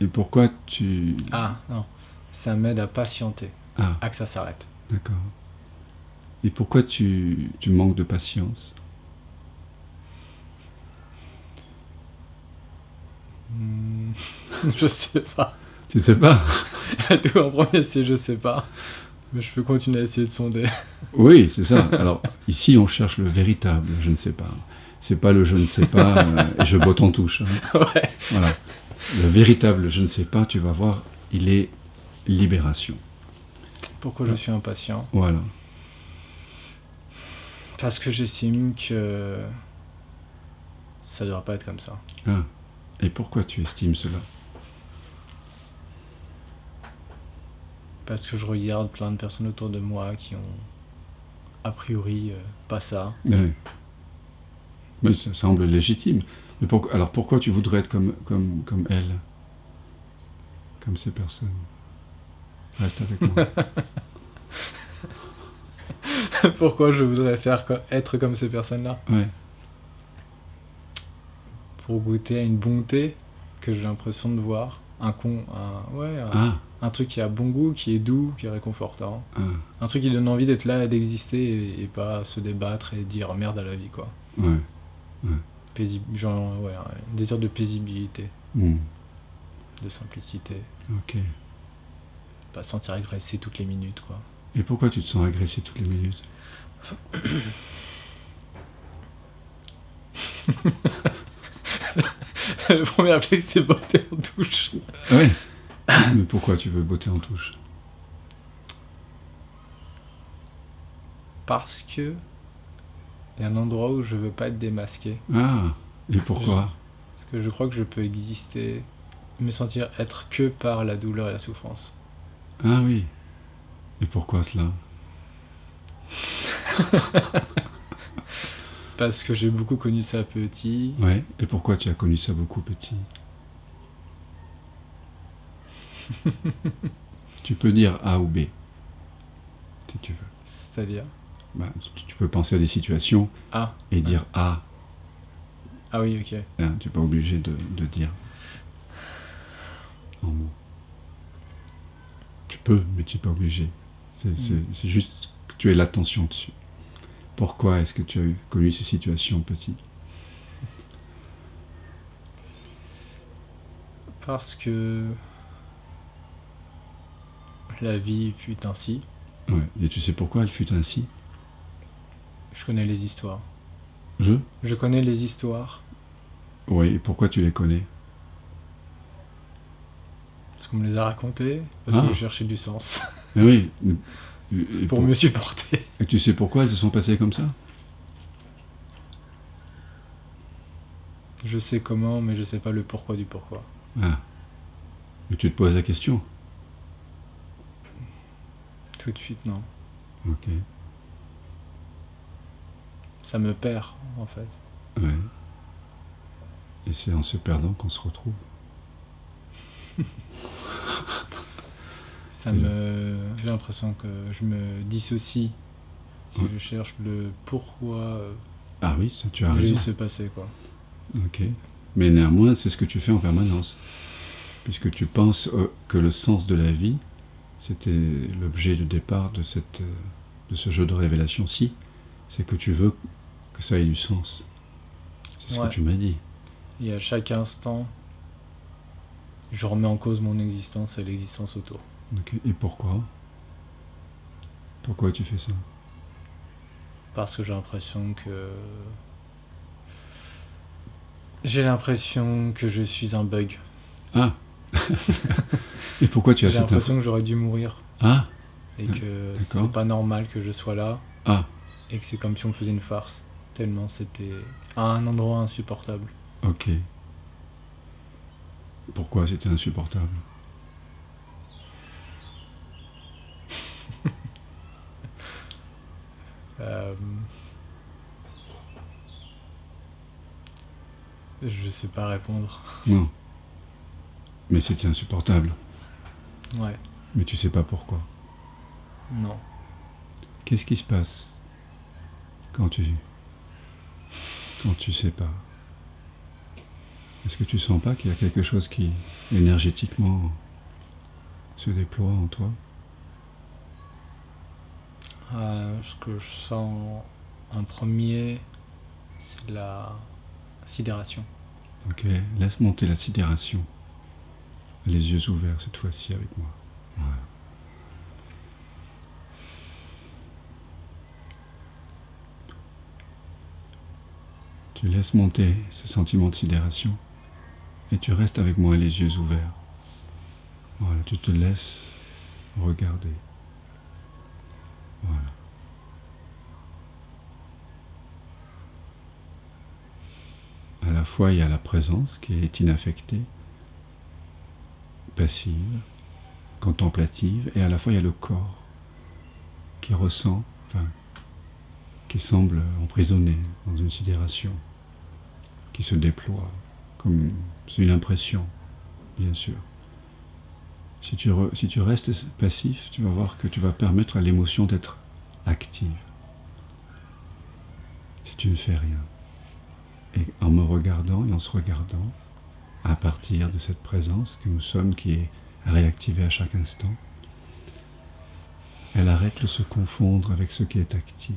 Et pourquoi tu... Ah, non. Ça m'aide à patienter. À que ça s'arrête. D'accord. Et pourquoi tu manques de patience? Je sais pas. Tu sais pas? Tout en premier, c'est je sais pas. Mais je peux continuer à essayer de sonder. Oui, c'est ça. Alors, ici, on cherche le véritable je ne sais pas. C'est pas le je ne sais pas et je botte en touche. Hein. Ouais. Voilà. Le véritable je ne sais pas, tu vas voir, il est libération. Pourquoi je suis impatient? Voilà. Parce que j'estime que ça devrait pas être comme ça. Ah. Et pourquoi tu estimes cela? Parce que je regarde plein de personnes autour de moi qui ont a priori pas ça. Oui. Mais ça semble légitime. Mais alors pourquoi tu voudrais être comme elle? Comme ces personnes? Reste avec moi. Pourquoi je voudrais être comme ces personnes-là? Ouais. Pour goûter à une bonté que j'ai l'impression de voir. Un truc qui a bon goût, qui est doux, qui est réconfortant. Ah. Un truc qui donne envie d'être là et d'exister et pas se débattre et dire merde à la vie, quoi. Ouais. Un désir de paisibilité, Mm. de simplicité. Ok. Pas se sentir agressé toutes les minutes, quoi. Et pourquoi tu te sens agressé toutes les minutes? Le premier réflexe, c'est botter en touche. Ouais. Mais pourquoi tu veux botter en touche? Parce que il y a un endroit où je veux pas être démasqué. Ah. Et pourquoi? Parce que je crois que je peux exister, me sentir être que par la douleur et la souffrance. Ah oui. Et pourquoi cela? Parce que j'ai beaucoup connu ça petit. Ouais. Et pourquoi tu as connu ça beaucoup petit? Tu peux dire A ou B, si tu veux. C'est-à-dire Bah, tu peux penser à des situations et dire A. Ah oui, ok. Hein, tu n'es pas obligé de dire en mots. Tu peux, mais tu n'es pas obligé. C'est juste que tu aies l'attention dessus. Pourquoi est-ce que tu as connu ces situations petit? Parce que la vie fut ainsi. Ouais. Et tu sais pourquoi elle fut ainsi? Je connais les histoires. Je connais les histoires. Oui, et pourquoi tu les connais? Parce qu'on me les a racontées, parce que je cherchais du sens. Oui. Pour mieux supporter. Et tu sais pourquoi elles se sont passées comme ça? Je sais comment, mais je sais pas le pourquoi du pourquoi. Ah. Mais tu te poses la question? Tout de suite, non. Ok. Ça me perd, en fait. Ouais. Et c'est en se perdant qu'on se retrouve. J'ai l'impression que je me dissocie si je cherche le pourquoi Ah oui, ça, tu as j'ai raison. se passer, quoi. Ok. Mais néanmoins, c'est ce que tu fais en permanence. Puisque tu penses que le sens de la vie, c'était l'objet de départ de ce jeu de révélation-ci, c'est que tu veux que ça ait du sens. C'est ce que tu m'as dit. Et à chaque instant, je remets en cause mon existence et l'existence autour. Okay. Et pourquoi? Pourquoi tu fais ça? Parce que j'ai l'impression que je suis un bug. Ah. Et pourquoi tu as J'ai l'impression que j'aurais dû mourir. Ah. Et que c'est pas normal que je sois là. Ah. Et que c'est comme si on me faisait une farce. Tellement c'était à un endroit insupportable. Ok. Pourquoi c'était insupportable? Je sais pas répondre. Non. Mais c'était insupportable. Ouais. Mais tu sais pas pourquoi. Non. Qu'est-ce qui se passe quand tu sais pas? Est-ce que tu sens pas qu'il y a quelque chose qui énergétiquement se déploie en toi? Ce que je sens en premier, c'est la sidération. Ok, laisse monter la sidération. Les yeux ouverts cette fois-ci avec moi. Voilà. Tu laisses monter ce sentiment de sidération et tu restes avec moi les yeux ouverts. Voilà, tu te laisses regarder. Voilà. À la fois, il y a la présence qui est inaffectée, passive, contemplative, et à la fois, il y a le corps qui ressent, enfin, qui semble emprisonné dans une sidération, qui se déploie, comme c'est une impression, bien sûr. Si tu restes passif, tu vas voir que tu vas permettre à l'émotion d'être active. Si tu ne fais rien. Et en me regardant et en se regardant, à partir de cette présence que nous sommes, qui est réactivée à chaque instant, elle arrête de se confondre avec ce qui est actif.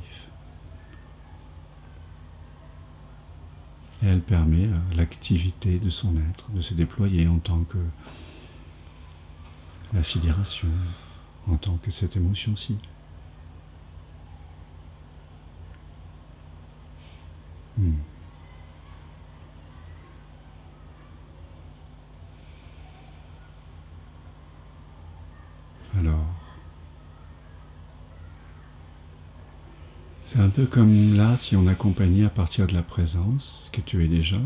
Et elle permet à l'activité de son être de se déployer en tant que la sidération, en tant que cette émotion-ci. Alors, c'est un peu comme là, si on accompagnait à partir de la présence que tu es déjà,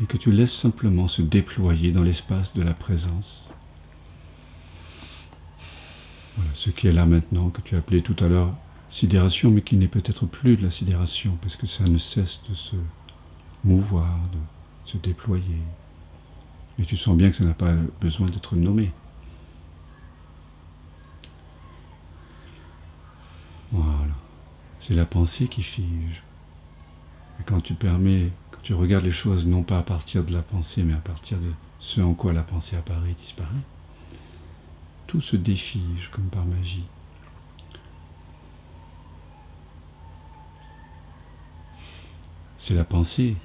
et que tu laisses simplement se déployer dans l'espace de la présence. Voilà, ce qui est là maintenant, que tu appelais tout à l'heure sidération, mais qui n'est peut-être plus de la sidération, parce que ça ne cesse de se mouvoir, de se déployer. Et tu sens bien que ça n'a pas besoin d'être nommé. Voilà. C'est la pensée qui fige. Et quand tu regardes les choses non pas à partir de la pensée, mais à partir de ce en quoi la pensée apparaît et disparaît, tout se défige comme par magie. C'est la pensée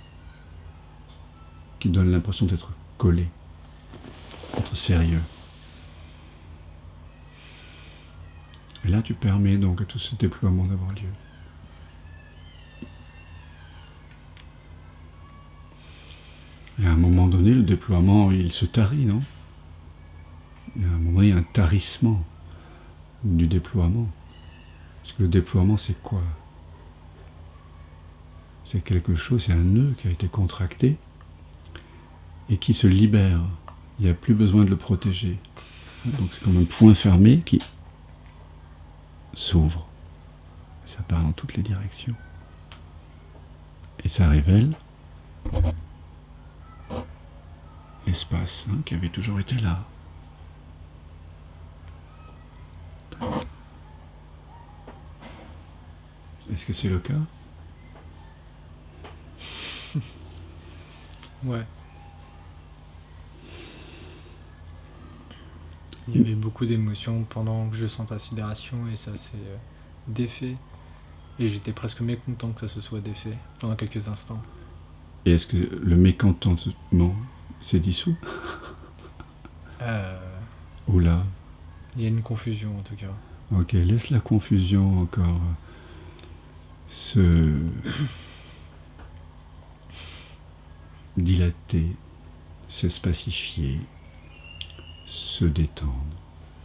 qui donne l'impression d'être collé, d'être sérieux. Et là, tu permets donc à tout ce déploiement d'avoir lieu. Et à un moment donné, le déploiement, il se tarit, non? Il y a un moment, il y a un tarissement du déploiement. Parce que le déploiement, c'est quoi? C'est quelque chose, c'est un nœud qui a été contracté et qui se libère. Il n'y a plus besoin de le protéger. Donc c'est comme un point fermé qui s'ouvre. Ça part dans toutes les directions. Et ça révèle l'espace qui avait toujours été là. Est-ce que c'est le cas? Ouais. Il y avait beaucoup d'émotions pendant que je sentais la sidération et ça s'est défait. Et j'étais presque mécontent que ça se soit défait pendant quelques instants. Et est-ce que le mécontentement s'est dissous? Oula. Il y a une confusion en tout cas. Ok, laisse la confusion encore se dilater, s'espacifier, se détendre,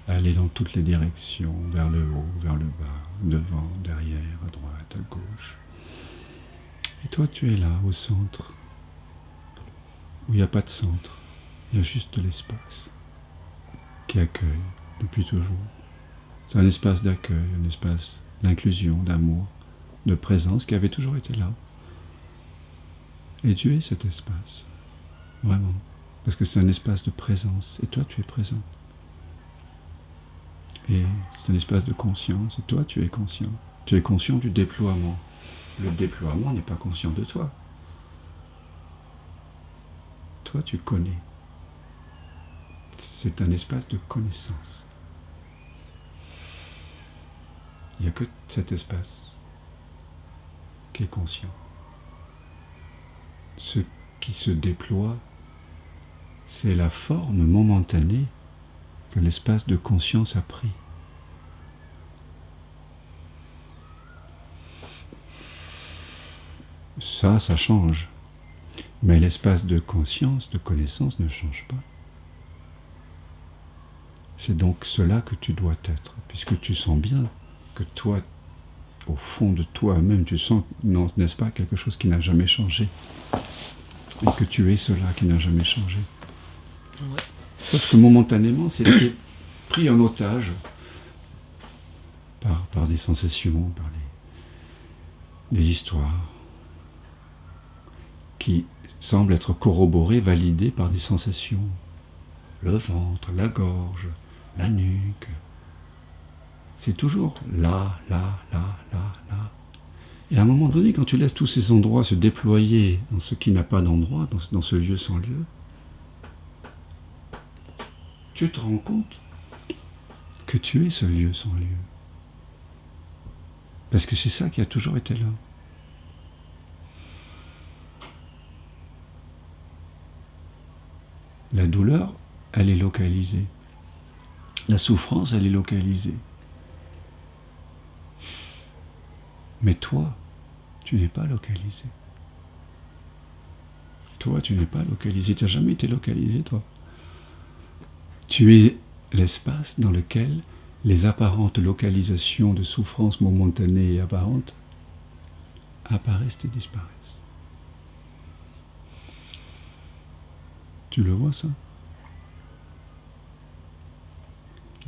aller dans toutes les directions, vers le haut, vers le bas, devant, derrière, à droite, à gauche. Et toi, tu es là, au centre, où il n'y a pas de centre, il y a juste de l'espace qui accueille depuis toujours. C'est un espace d'accueil, un espace d'inclusion, d'amour, de présence qui avait toujours été là. Et tu es cet espace, vraiment, parce que c'est un espace de présence, et toi tu es présent. Et c'est un espace de conscience, et toi tu es conscient. Tu es conscient du déploiement. Le déploiement n'est pas conscient de toi. Toi tu connais. C'est un espace de connaissance. Il n'y a que cet espace qui est conscient. Ce qui se déploie, c'est la forme momentanée que l'espace de conscience a pris. Ça change. Mais l'espace de conscience, de connaissance ne change pas. C'est donc cela que tu dois être, puisque tu sens bien que toi, au fond de toi-même, tu sens, non, n'est-ce pas, quelque chose qui n'a jamais changé. Et que tu es cela qui n'a jamais changé. Ouais. Sauf que momentanément, c'était pris en otage par des sensations, par des histoires qui semblent être corroborées, validées par des sensations. Le ventre, la gorge, la nuque. C'est toujours là. Et à un moment donné, quand tu laisses tous ces endroits se déployer dans ce qui n'a pas d'endroit, dans ce lieu sans lieu, tu te rends compte que tu es ce lieu sans lieu. Parce que c'est ça qui a toujours été là. La douleur, elle est localisée. La souffrance, elle est localisée. Mais toi, tu n'es pas localisé. Toi, tu n'es pas localisé. Tu n'as jamais été localisé, toi. Tu es l'espace dans lequel les apparentes localisations de souffrance momentanée et apparente apparaissent et disparaissent. Tu le vois, ça?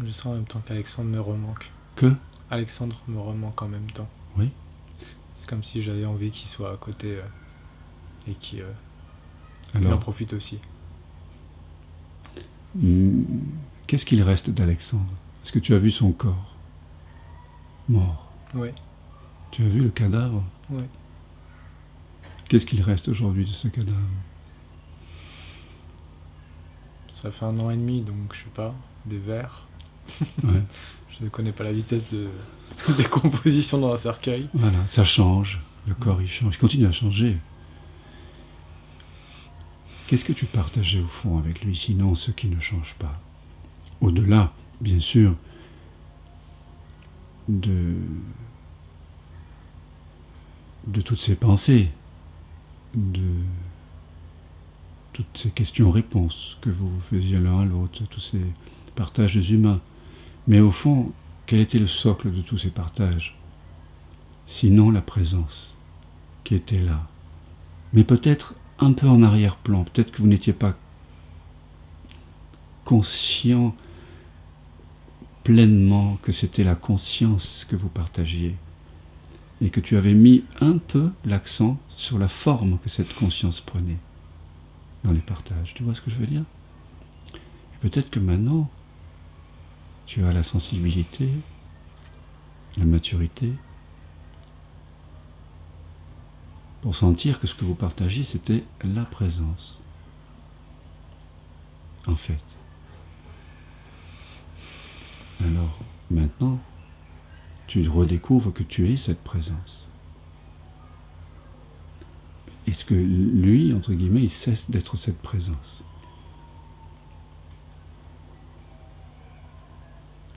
Je sens en même temps qu'Alexandre me remanque. Que? Alexandre me remanque en même temps. Oui. C'est comme si j'avais envie qu'il soit à côté et qu'il Alors, en profite aussi. Qu'est-ce qu'il reste d'Alexandre? Est-ce que tu as vu son corps mort? Oui. Tu as vu le cadavre? Oui. Qu'est-ce qu'il reste aujourd'hui de ce cadavre? Ça fait 1 an et demi, donc je sais pas, des vers. Ouais. Je ne connais pas la vitesse de décomposition dans un cercueil. Voilà, ça change. Le corps, il change. Il continue à changer. Qu'est-ce que tu partageais au fond avec lui, sinon ce qui ne change pas? Au-delà, bien sûr, de toutes ces pensées, de toutes ces questions-réponses que vous faisiez l'un à l'autre, tous ces partages humains. Mais au fond, quel était le socle de tous ces partages? Sinon la présence qui était là. Mais peut-être un peu en arrière-plan, peut-être que vous n'étiez pas conscient pleinement que c'était la conscience que vous partagiez et que tu avais mis un peu l'accent sur la forme que cette conscience prenait dans les partages. Tu vois ce que je veux dire? Et peut-être que maintenant, tu as la sensibilité, la maturité, pour sentir que ce que vous partagiez, c'était la présence. En fait. Alors, maintenant, tu redécouvres que tu es cette présence. Est-ce que lui, entre guillemets, il cesse d'être cette présence?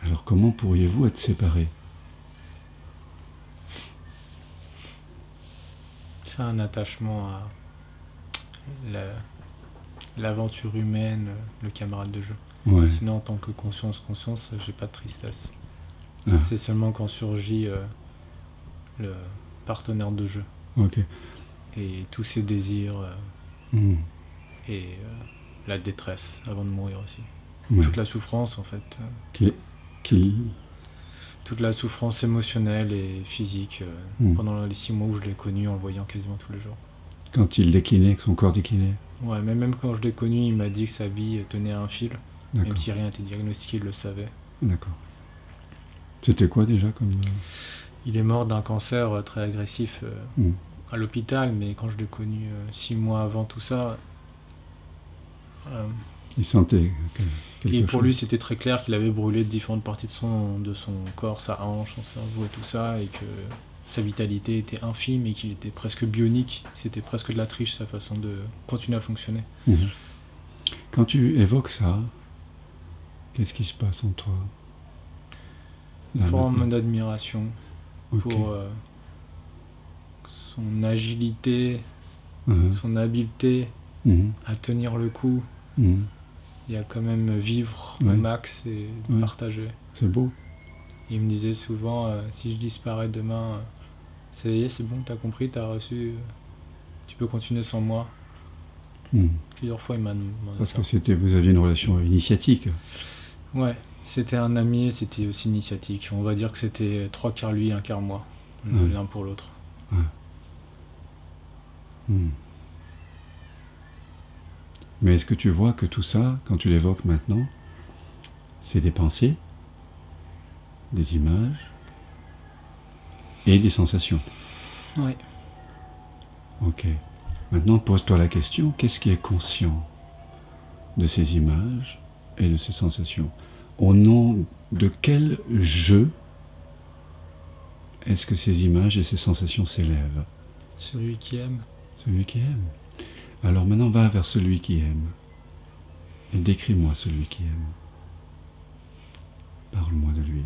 Alors comment pourriez-vous être séparés? C'est un attachement à l'aventure humaine, le camarade de jeu. Ouais. Sinon, en tant que conscience, j'ai pas de tristesse. Ah. C'est seulement quand surgit le partenaire de jeu. Ok. Et tous ses désirs et la détresse avant de mourir aussi. Ouais. Toute la souffrance, en fait. Toute la souffrance émotionnelle et physique pendant les 6 mois où je l'ai connu en le voyant quasiment tous les jours. Quand il déclinait, que son corps déclinait? Ouais, mais même quand je l'ai connu, il m'a dit que sa vie tenait à un fil. D'accord. Même si rien n'était diagnostiqué, il le savait. D'accord. C'était quoi déjà comme... Il est mort d'un cancer très agressif à l'hôpital, mais quand je l'ai connu 6 mois avant tout ça, Il sentait quelque Et pour chose. lui, c'était très clair qu'il avait brûlé différentes parties de son corps, sa hanche, son cerveau et tout ça, et que sa vitalité était infime et qu'il était presque bionique. C'était presque de la triche, sa façon de continuer à fonctionner. Mhm. Quand tu évoques ça, qu'est-ce qui se passe en toi? Une Là, forme maintenant. d'admiration Ok. pour son agilité, Mhm. son habileté Mhm. à tenir le coup Mhm. et à quand même vivre Ouais. au max et Ouais. partager. C'est beau. Il me disait souvent, si je disparais demain, ça y est, c'est bon, t'as compris, t'as reçu, tu peux continuer sans moi. Mhm. Plusieurs fois, il m'a demandé Parce ça. que vous aviez une relation initiatique. Ouais, c'était un ami, c'était aussi initiatique. On va dire que c'était 3 quarts lui, 1 quart moi, Ouais. l'un pour l'autre. Ouais. Mhm. Mais est-ce que tu vois que tout ça, quand tu l'évoques maintenant, c'est des pensées, des images et des sensations? Ouais. Ok. Maintenant, pose-toi la question, qu'est-ce qui est conscient de ces images et de ces sensations? Au nom de quel jeu est-ce que ces images et ces sensations s'élèvent? Celui qui aime. Celui qui aime. Alors maintenant, va vers celui qui aime. Et décris-moi celui qui aime. Parle-moi de lui.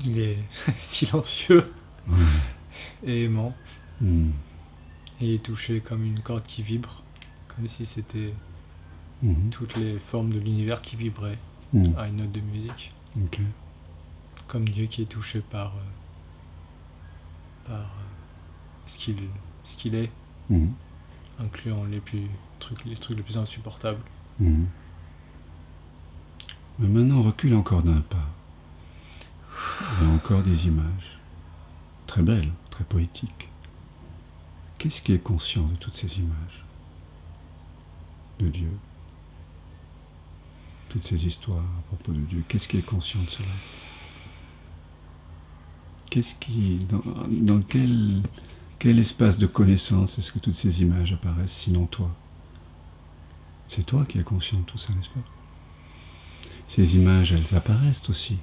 Il est silencieux Ouais. et aimant. Hmm. Et il est touché comme une corde qui vibre. Comme si c'était Mhm. toutes les formes de l'univers qui vibraient Hmm. à une note de musique. Ok. Comme Dieu qui est touché par ce qu'il est, Mhm. incluant les trucs les plus insupportables. Mhm. Mais maintenant, on recule encore d'un pas. Il y a encore des images. Très belles, très poétiques. Qu'est-ce qui est conscient de toutes ces images de Dieu? Toutes ces histoires à propos de Dieu, qu'est-ce qui est conscient de cela? Qu'est-ce qui, dans quel espace de connaissance est-ce que toutes ces images apparaissent, sinon toi? C'est toi qui es conscient de tout ça, n'est-ce pas? Ces images, elles apparaissent aussi,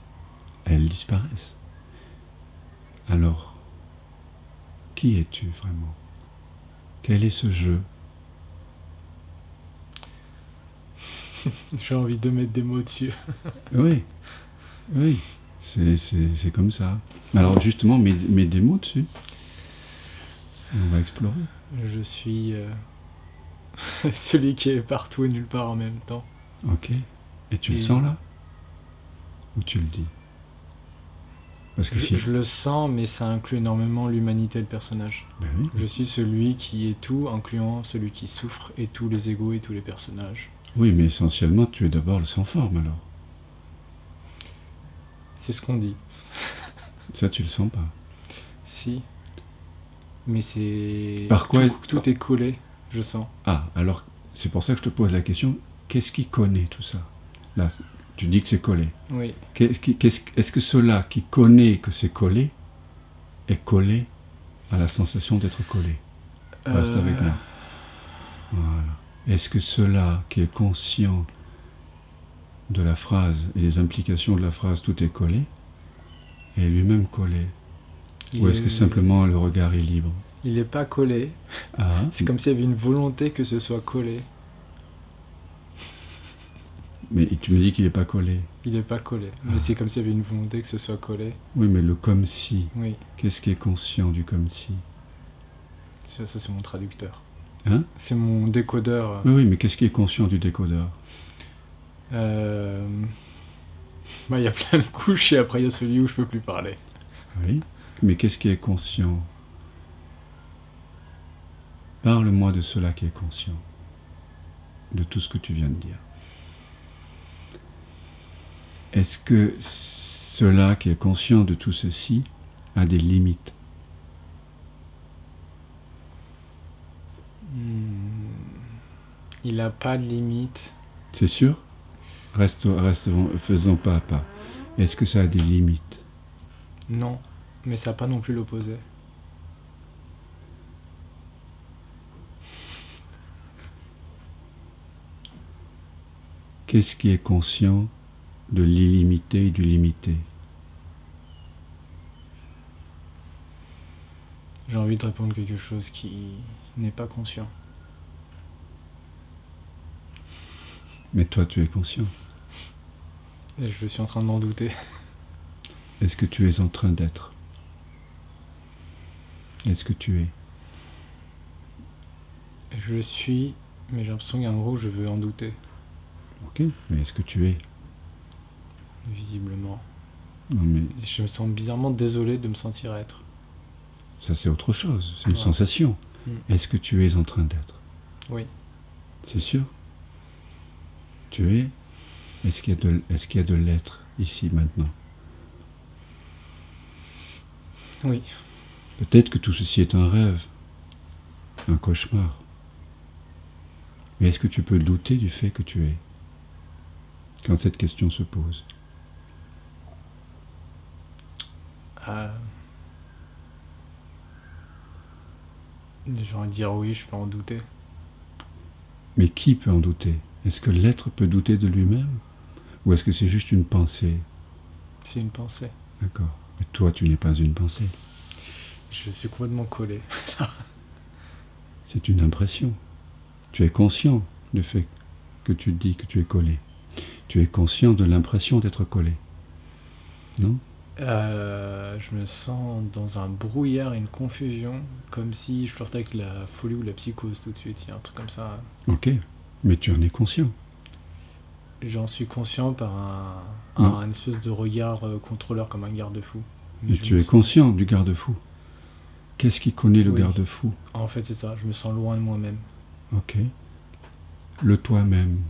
elles disparaissent. Alors, qui es-tu vraiment? Quel est ce jeu? J'ai envie de mettre des mots dessus. Oui, oui, c'est comme ça. Alors justement, mets des mots dessus. On va explorer. Je suis celui qui est partout et nulle part en même temps. Ok. Et tu le sens là? Ou tu le dis? Parce que Je le sens, mais ça inclut énormément l'humanité et le personnage. Ben oui. Je suis celui qui est tout, incluant celui qui souffre et tous les égos et tous les personnages. Oui, mais essentiellement, tu es d'abord le sans forme alors. C'est ce qu'on dit. Ça, tu le sens pas. Si. Mais c'est... Par quoi tout est collé, je sens. Ah, alors, c'est pour ça que je te pose la question, qu'est-ce qui connaît tout ça? Là, tu dis que c'est collé. Oui. Est-ce que cela qui connaît que c'est collé est collé à la sensation d'être collé? Reste avec moi. Voilà. Est-ce que cela qui est conscient de la phrase et des implications de la phrase, tout est collé, est lui-même collé? Ou est-ce que simplement le regard est libre? Il n'est pas collé. Ah. C'est comme s'il y avait une volonté que ce soit collé. Mais tu me dis qu'il n'est pas collé. Il n'est pas collé. Mais c'est comme s'il y avait une volonté que ce soit collé. Oui, mais le comme si. Oui. Qu'est-ce qui est conscient du comme si? Ça c'est mon traducteur. Hein? C'est mon décodeur. Oui, mais qu'est-ce qui est conscient du décodeur? Il y a plein de couches et après il y a celui où je peux plus parler. Oui, mais qu'est-ce qui est conscient? Parle-moi de cela qui est conscient, de tout ce que tu viens de dire. Est-ce que cela qui est conscient de tout ceci a des limites? Il n'a pas de limite. C'est sûr? Faisons pas à pas. Est-ce que ça a des limites? Non, mais ça n'a pas non plus l'opposé. Qu'est-ce qui est conscient de l'illimité et du limité? J'ai envie de répondre quelque chose qui n'est pas conscient. Mais toi, tu es conscient. Et je suis en train de m'en douter. Est-ce que tu es en train d'être? Est-ce que tu es? Je suis, mais j'ai l'impression qu'il y a un endroit où je veux en douter. Ok, mais est-ce que tu es? Visiblement. Non, mais Je me sens bizarrement désolé de me sentir être. ça, c'est autre chose. C'est une Ouais. sensation. Est-ce que tu es en train d'être? Oui. C'est sûr? Tu es? Est-ce qu'il y a de l'être ici, maintenant? Oui. Peut-être que tout ceci est un rêve, un cauchemar. Mais est-ce que tu peux douter du fait que tu es, quand cette question se pose? J'ai envie de dire oui, je peux en douter. Mais qui peut en douter? Est-ce que l'être peut douter de lui-même? Ou est-ce que c'est juste une pensée? C'est une pensée. D'accord. Mais toi, tu n'es pas une pensée. Je suis complètement collé. C'est une impression. Tu es conscient du fait que tu dis que tu es collé. Tu es conscient de l'impression d'être collé. Non? Je me sens dans un brouillard et une confusion, comme si je flirtais avec la folie ou la psychose tout de suite. Il y a un truc comme ça. Ok. Mais tu en es conscient. J'en suis conscient par Non. un espèce de regard contrôleur, comme un garde-fou. Mais tu es conscient du garde-fou. Qu'est-ce qui connaît le Oui. garde-fou? En fait, c'est ça. Je me sens loin de moi-même. Ok. Le toi-même,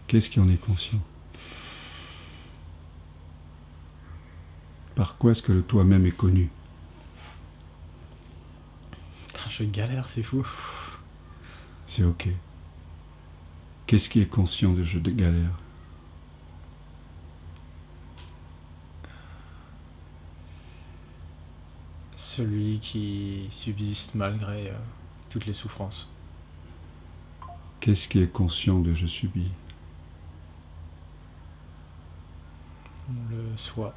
qu'est-ce qui en est conscient? Par quoi est-ce que le toi-même est connu? Putain, je galère, c'est fou. C'est ok. Qu'est-ce qui est conscient de jeu de galère? Celui qui subsiste malgré toutes les souffrances. Qu'est-ce qui est conscient de je subis? Le soi.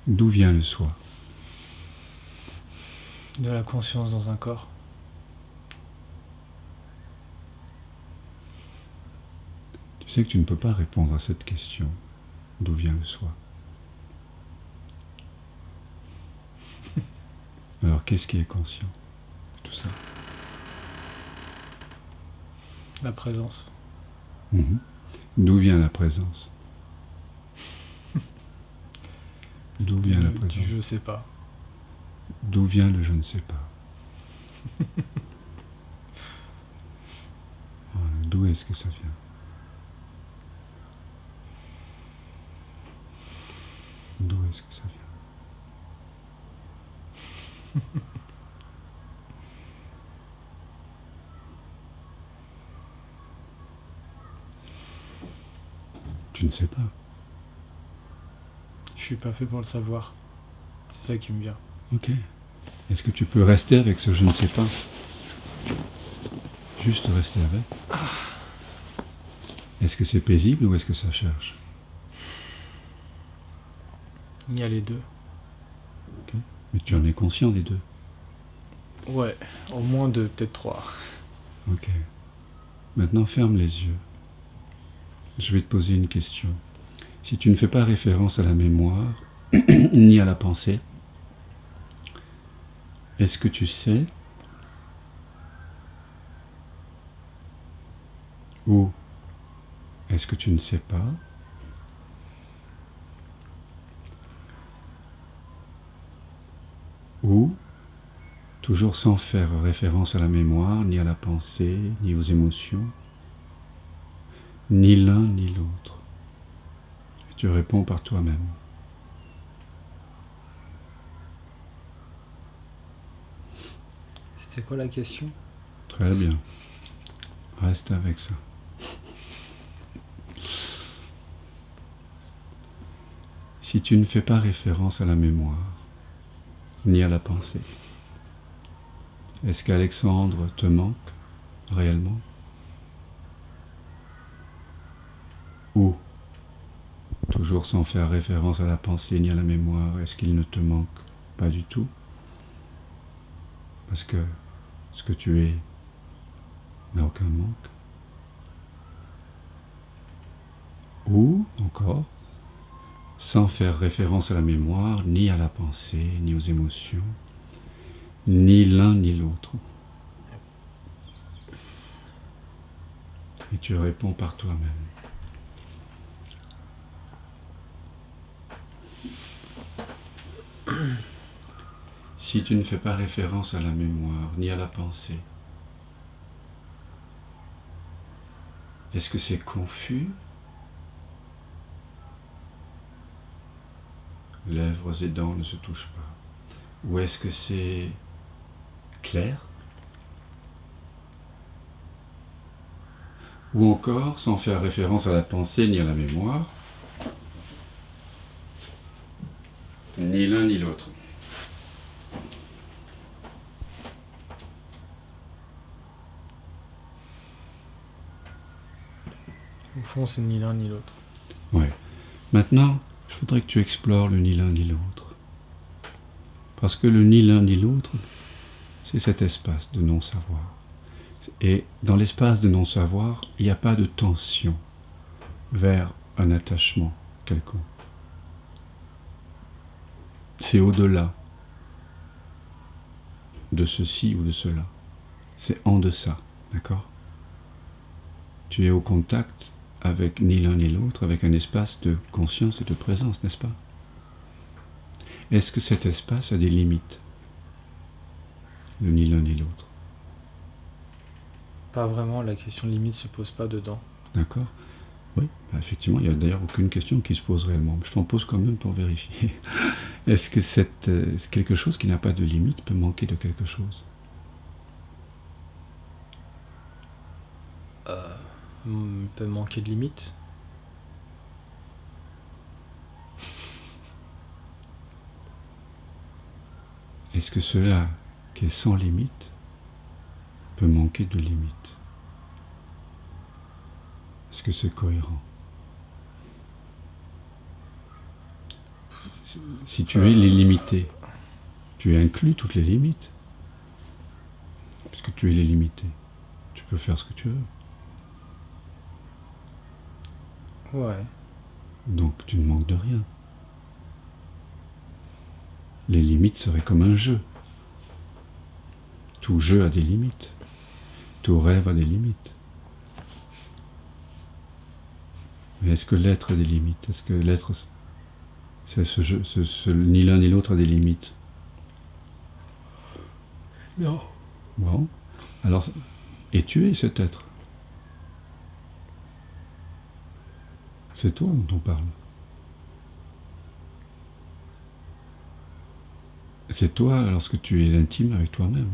D'où vient le soi? De la conscience dans un corps. Tu sais que tu ne peux pas répondre à cette question. D'où vient le soi? Alors qu'est-ce qui est conscient de tout ça? La présence. D'où vient la présence? D'où vient la présence? Du je sais pas. D'où vient le je ne sais pas? Voilà, d'où est-ce que ça vient? D'où est-ce que ça vient? Tu ne sais pas. Je suis pas fait pour le savoir. C'est ça qui me vient. Ok. Est-ce que tu peux rester avec ce je ne sais pas? Juste rester avec. Est-ce que c'est paisible ou est-ce que ça cherche? Il y a les deux. Ok. Mais tu en es conscient des deux? Ouais, au moins deux, peut-être trois. Ok. Maintenant, ferme les yeux. Je vais te poser une question. Si tu ne fais pas référence à la mémoire, ni à la pensée, est-ce que tu sais ou est-ce que tu ne sais pas? Ou, toujours sans faire référence à la mémoire, ni à la pensée, ni aux émotions, ni l'un ni l'autre. Et tu réponds par toi-même. C'était quoi la question? Très bien. Reste avec ça. Si tu ne fais pas référence à la mémoire, ni à la pensée, est-ce qu'Alexandre te manque réellement? Ou, toujours sans faire référence à la pensée ni à la mémoire, est-ce qu'il ne te manque pas du tout? Parce que ce que tu es n'a aucun manque. Ou, encore, sans faire référence à la mémoire, ni à la pensée, ni aux émotions, ni l'un ni l'autre. Et tu réponds par toi-même. Si tu ne fais pas référence à la mémoire, ni à la pensée, est-ce que c'est confus? Lèvres et dents ne se touchent pas. Ou est-ce que c'est clair? Ou encore, sans faire référence à la pensée ni à la mémoire, ni l'un ni l'autre. Au fond, c'est ni l'un ni l'autre. Ouais. Maintenant, je voudrais que tu explores le ni l'un ni l'autre. Parce que le ni l'un ni l'autre, c'est cet espace de non-savoir. Et dans l'espace de non-savoir, il n'y a pas de tension vers un attachement quelconque. C'est au-delà de ceci ou de cela. C'est en deçà, d'accord? Tu es au contact avec ni l'un ni l'autre, avec un espace de conscience et de présence, n'est-ce pas? Est-ce que cet espace a des limites? Le ni l'un ni l'autre. Pas vraiment, la question de limite se pose pas dedans. D'accord? Oui, bah effectivement, il n'y a d'ailleurs aucune question qui se pose réellement. Je t'en pose quand même pour vérifier. Est-ce que quelque chose qui n'a pas de limite peut manquer de quelque chose? Peut manquer de limite. Est-ce que cela qui est sans limite peut manquer de limite? Est-ce que c'est cohérent? Si tu es l'illimité, tu inclus toutes les limites. Puisque tu es l'illimité, tu peux faire ce que tu veux. Ouais. Donc tu ne manques de rien. Les limites seraient comme un jeu. Tout jeu a des limites. Tout rêve a des limites. Mais est-ce que l'être a des limites? Est-ce que l'être, c'est ce jeu, ni l'un ni l'autre a des limites? Non. Bon. Alors, et tu es cet être. C'est toi dont on parle. C'est toi lorsque tu es intime avec toi-même.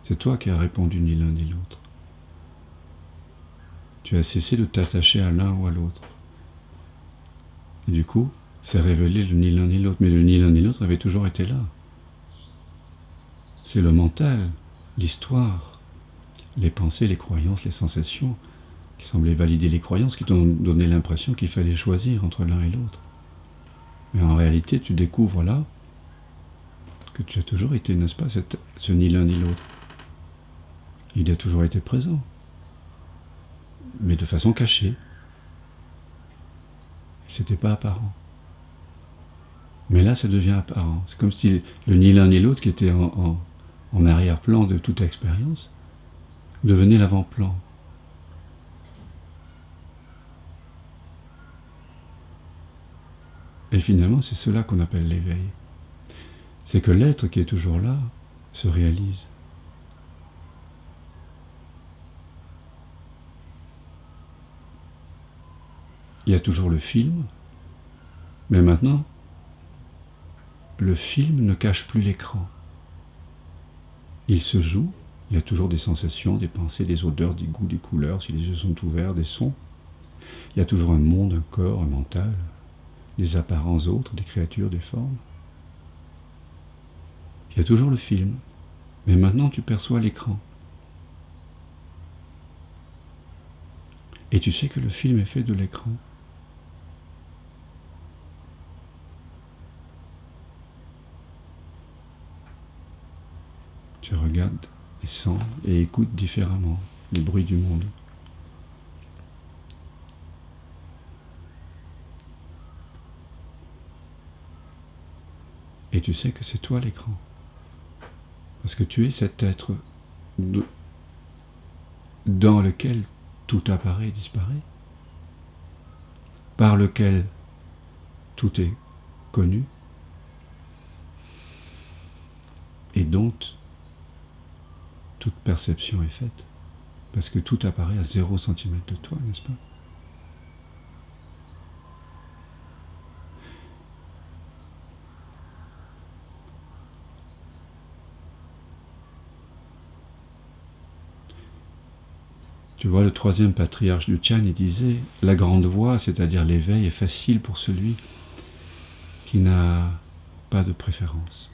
C'est toi qui as répondu ni l'un ni l'autre. Tu as cessé de t'attacher à l'un ou à l'autre. Et du coup, c'est révélé le ni l'un ni l'autre. Mais le ni l'un ni l'autre avait toujours été là. C'est le mental, l'histoire, les pensées, les croyances, les sensations qui semblaient valider les croyances, qui t'ont donné l'impression qu'il fallait choisir entre l'un et l'autre. Mais en réalité, tu découvres là que tu as toujours été, n'est-ce pas, ce ni l'un ni l'autre. Il a toujours été présent, mais de façon cachée. C'était pas apparent. Mais là, ça devient apparent. C'est comme si le ni l'un ni l'autre, qui était en arrière-plan de toute expérience, devenait l'avant-plan. Et finalement, c'est cela qu'on appelle l'éveil. C'est que l'être qui est toujours là se réalise. Il y a toujours le film, mais maintenant, le film ne cache plus l'écran. Il se joue, il y a toujours des sensations, des pensées, des odeurs, des goûts, des couleurs, si les yeux sont ouverts, des sons. Il y a toujours un monde, un corps, un mental, des apparences autres, des créatures, des formes. Il y a toujours le film, mais maintenant tu perçois l'écran. Et tu sais que le film est fait de l'écran. Tu regardes et sens et écoutes différemment les bruits du monde. Et tu sais que c'est toi l'écran. Parce que tu es cet être dans lequel tout apparaît et disparaît, par lequel tout est connu, et dont toute perception est faite, parce que tout apparaît à 0 centimètre de toi, n'est-ce pas? Tu vois, le troisième patriarche du Chan, il disait « La grande voie, c'est-à-dire l'éveil, est facile pour celui qui n'a pas de préférence. »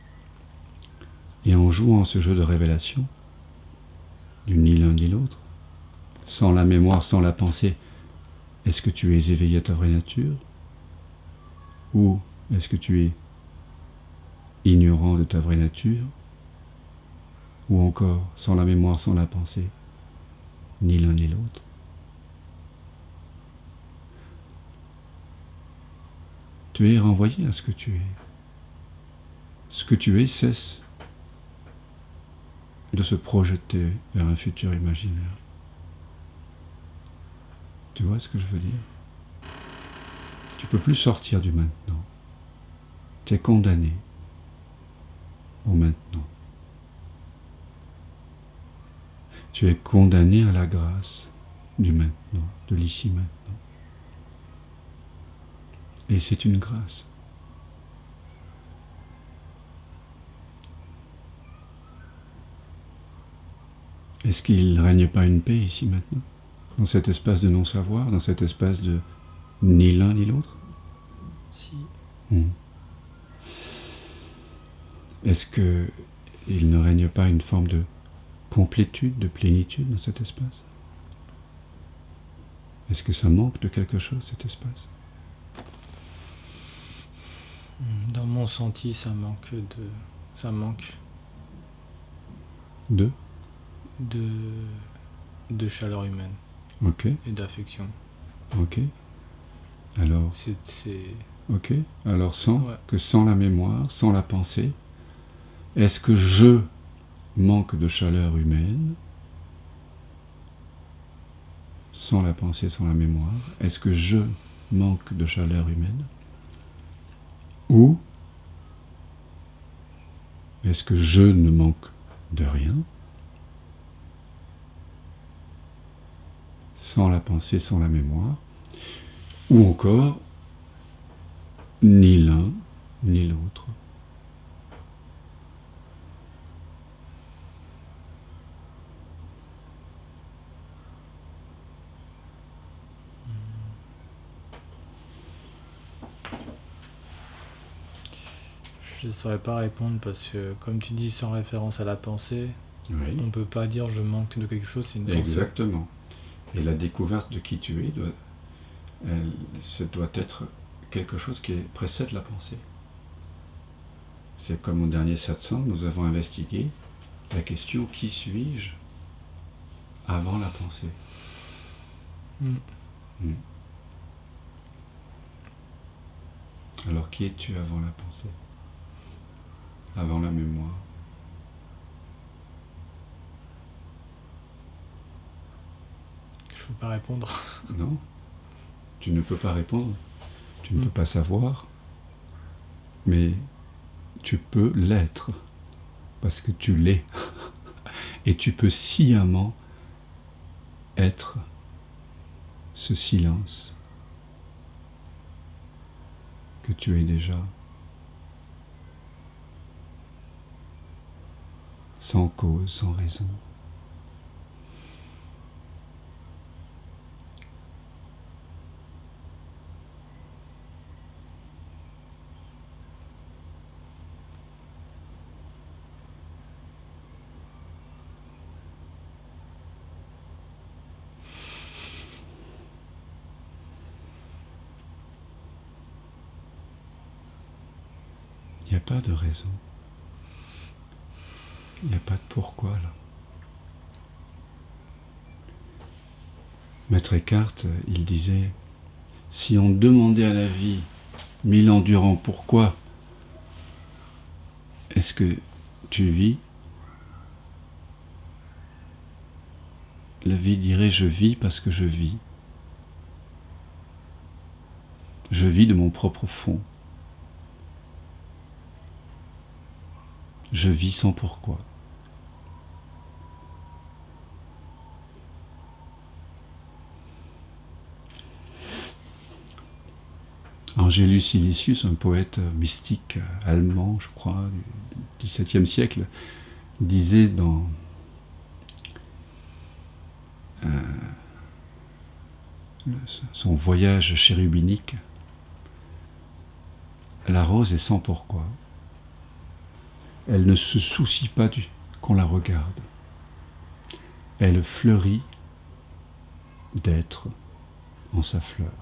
Et en jouant ce jeu de révélation, du ni l'un ni l'autre, sans la mémoire, sans la pensée, est-ce que tu es éveillé à ta vraie nature? Ou est-ce que tu es ignorant de ta vraie nature? Ou encore, sans la mémoire, sans la pensée, ni l'un ni l'autre? Tu es renvoyé à ce que tu es. Ce que tu es cesse de se projeter vers un futur imaginaire. Tu vois ce que je veux dire? Tu ne peux plus sortir du maintenant. Tu es condamné au maintenant. Tu es condamné à la grâce du maintenant, de l'ici maintenant. Et c'est une grâce. Est-ce qu'il ne règne pas une paix ici maintenant? Dans cet espace de non-savoir, dans cet espace de ni l'un ni l'autre? Si. Est-ce qu'il ne règne pas une forme de complétude, de plénitude dans cet espace? Est-ce que ça manque de quelque chose, cet espace? Dans mon senti, ça manque de... Ça manque De chaleur humaine. Ok. Et d'affection. Ok. Alors... Ok. Alors sans la mémoire, sans la pensée, est-ce que je manque de chaleur humaine? Sans la pensée, sans la mémoire, est-ce que je manque de chaleur humaine? Ou est-ce que je ne manque de rien? Sans la pensée, sans la mémoire, ou encore ni l'un ni l'autre. Je ne saurais pas répondre parce que, comme tu dis, sans référence à la pensée, Oui. on ne peut pas dire je manque de quelque chose, c'est une pensée. Exactement. Et la découverte de qui tu es, ça doit être quelque chose qui précède la pensée. C'est comme au dernier satsang, nous avons investigué la question « Qui suis-je » avant la pensée. Alors qui es-tu avant la pensée? Avant la mémoire? Je ne peux pas répondre. Non, tu ne peux pas répondre, tu ne peux pas savoir, mais tu peux l'être, parce que tu l'es. Et tu peux sciemment être ce silence que tu es déjà, sans cause, sans raison. n'y a pas de raison. Il n'y a pas de pourquoi là. Maître Eckhart, il disait, si on demandait à la vie 1000 ans durant pourquoi est-ce que tu vis, la vie dirait je vis parce que je vis. Je vis de mon propre fond. Je vis sans pourquoi. Angelus Silesius, un poète mystique allemand, je crois, du XVIIe siècle, disait dans son voyage chérubinique, la rose est sans pourquoi. Elle ne se soucie pas qu'on la regarde. Elle fleurit d'être en sa fleur.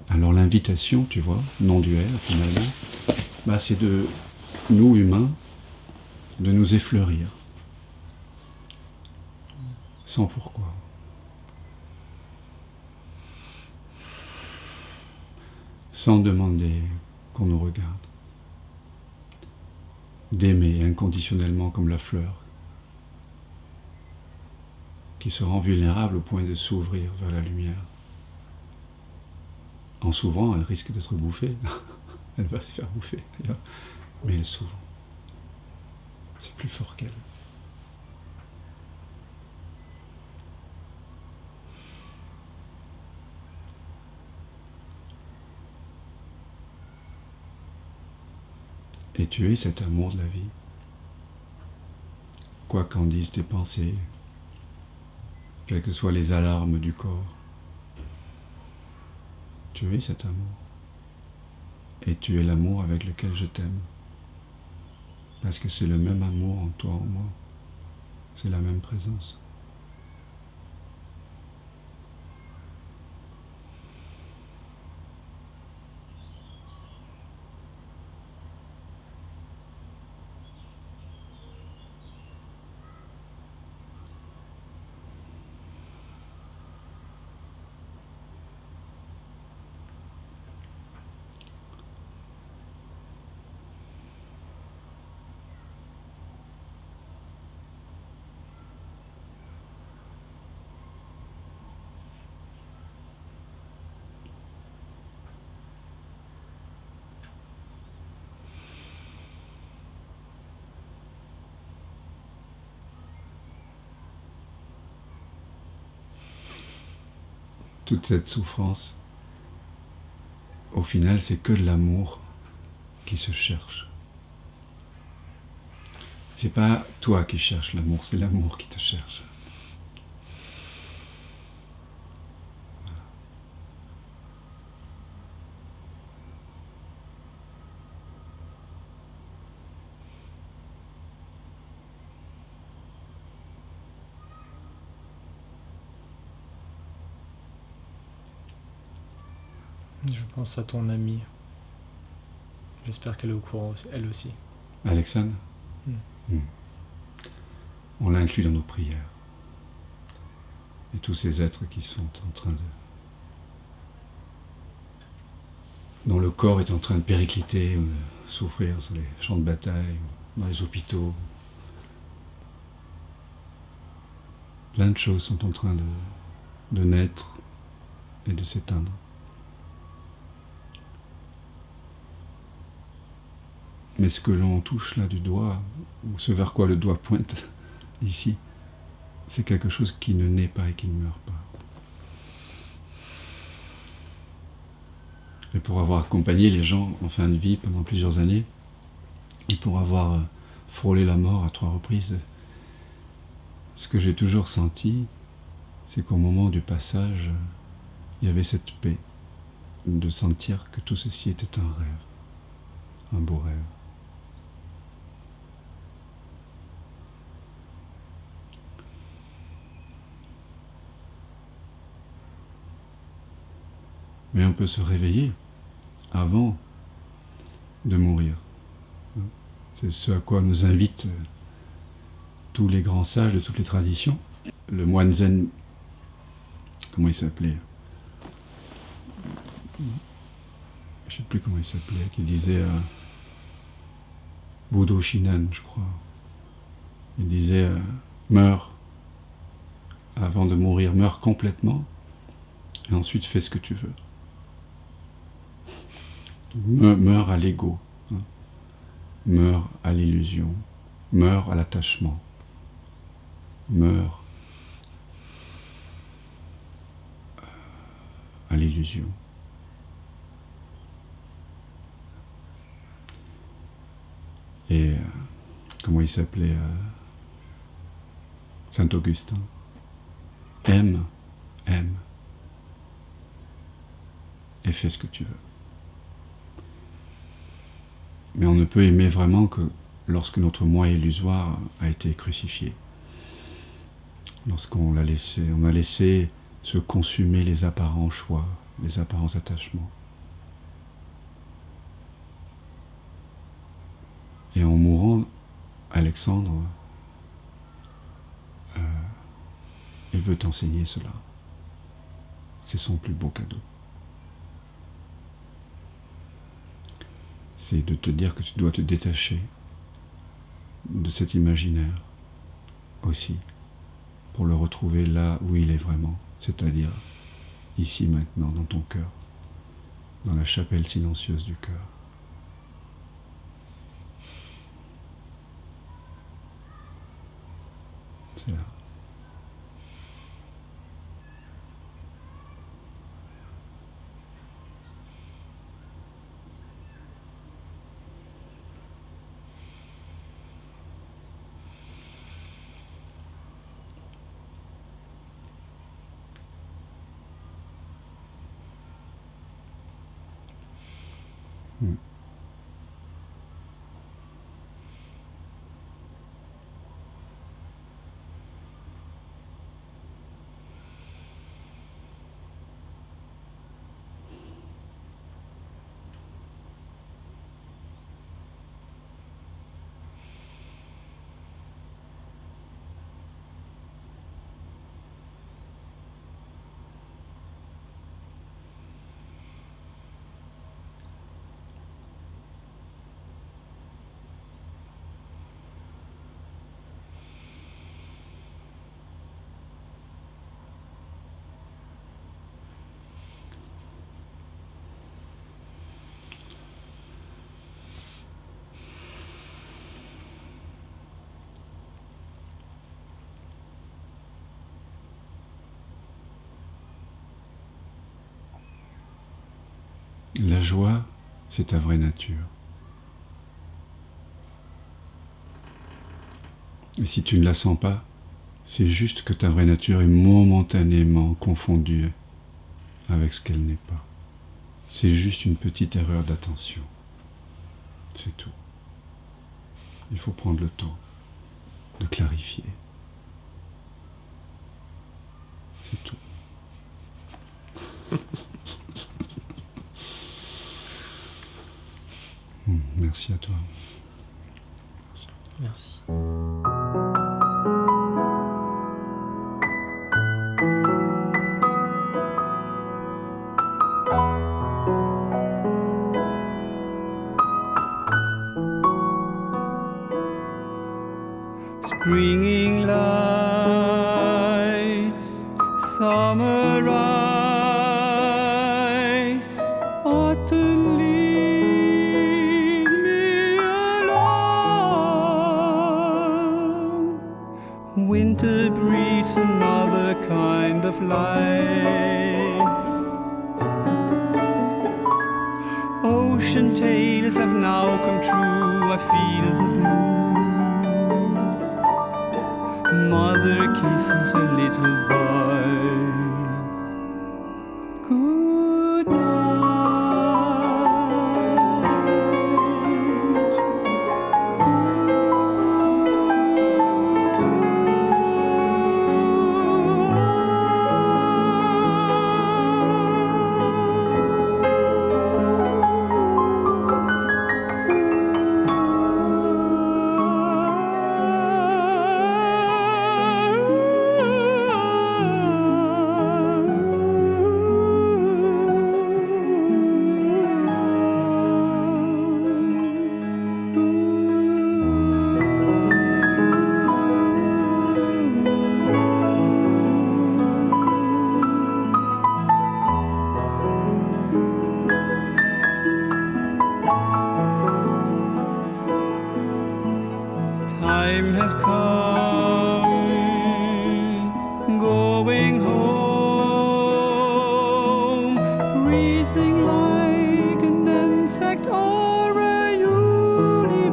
Alors l'invitation, tu vois, non duel finalement, c'est de nous humains, de nous effleurir. Sans pourquoi. Sans demander qu'on nous regarde. D'aimer inconditionnellement comme la fleur, qui se rend vulnérable au point de s'ouvrir vers la lumière. En s'ouvrant, elle risque d'être bouffée. Elle va se faire bouffer, d'ailleurs. Mais elle s'ouvre. C'est plus fort qu'elle. Et tu es cet amour de la vie. Quoi qu'en disent tes pensées, quelles que soient les alarmes du corps, tu es cet amour. Et tu es l'amour avec lequel je t'aime. Parce que c'est le même amour en toi, en moi. C'est la même présence. Toute cette souffrance, au final, c'est que l'amour qui se cherche. C'est pas toi qui cherches l'amour, c'est l'amour qui te cherche. Je pense à ton amie. J'espère qu'elle est au courant, elle aussi. Alexandre, on l'inclut dans nos prières. Et tous ces êtres qui sont en train dont le corps est en train de péricliter ou de souffrir sur les champs de bataille, ou dans les hôpitaux. Plein de choses sont en train de naître et de s'éteindre. Mais ce que l'on touche là du doigt, ou ce vers quoi le doigt pointe ici, c'est quelque chose qui ne naît pas et qui ne meurt pas. Et pour avoir accompagné les gens en fin de vie pendant plusieurs années, et pour avoir frôlé la mort à 3 reprises, ce que j'ai toujours senti, c'est qu'au moment du passage, il y avait cette paix, de sentir que tout ceci était un rêve, un beau rêve. Mais on peut se réveiller avant de mourir. C'est ce à quoi nous invitent tous les grands sages de toutes les traditions. Le moine zen, comment il s'appelait? Je ne sais plus comment il s'appelait, qui disait Budo Shinan, je crois. Il disait meurs avant de mourir, meurs complètement, et ensuite fais ce que tu veux. Meurs à l'ego, hein. Meurs à l'illusion, meurs à l'attachement, meurs à l'illusion. Et comment il s'appelait Saint Augustin. Aime et fais ce que tu veux. Mais on ne peut aimer vraiment que lorsque notre moi illusoire a été crucifié. Lorsqu'on l'a laissé, on a laissé se consumer les apparents choix, les apparents attachements. Et en mourant, Alexandre, il veut t'enseigner cela. C'est son plus beau cadeau. C'est de te dire que tu dois te détacher de cet imaginaire aussi, pour le retrouver là où il est vraiment, c'est-à-dire ici maintenant, dans ton cœur, dans la chapelle silencieuse du cœur. C'est là. La joie, c'est ta vraie nature. Et si tu ne la sens pas, c'est juste que ta vraie nature est momentanément confondue avec ce qu'elle n'est pas. C'est juste une petite erreur d'attention. C'est tout. Il faut prendre le temps de clarifier. C'est tout. Merci à toi. Merci. Springing lights, summer rise, autumn leaves me alone. Winter breeds another kind of life. Ocean tales have now come true, I feel the blue. Mother kisses her little boy. Good night. freezing like an insect or a universe.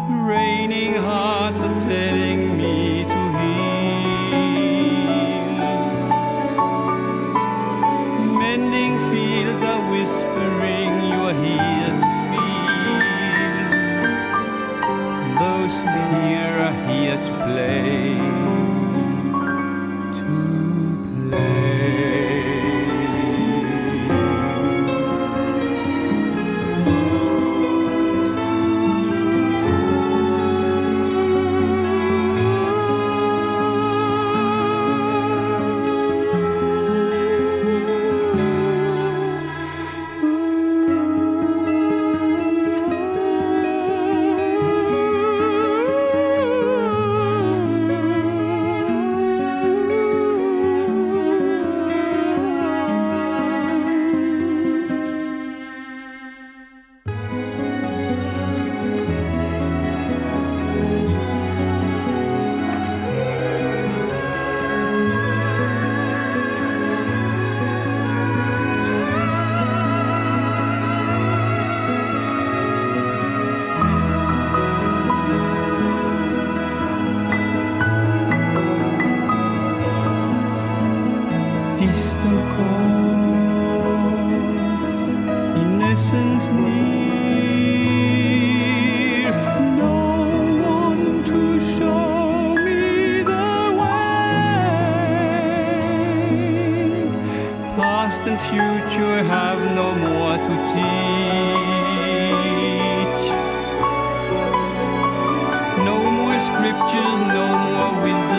Raining hearts are telling me to heal. Mending fields are whispering you're here to feel. Those who hear are here to play. Distant calls, innocence near, no one to show me the way. Past and future have no more to teach. No more scriptures, no more wisdom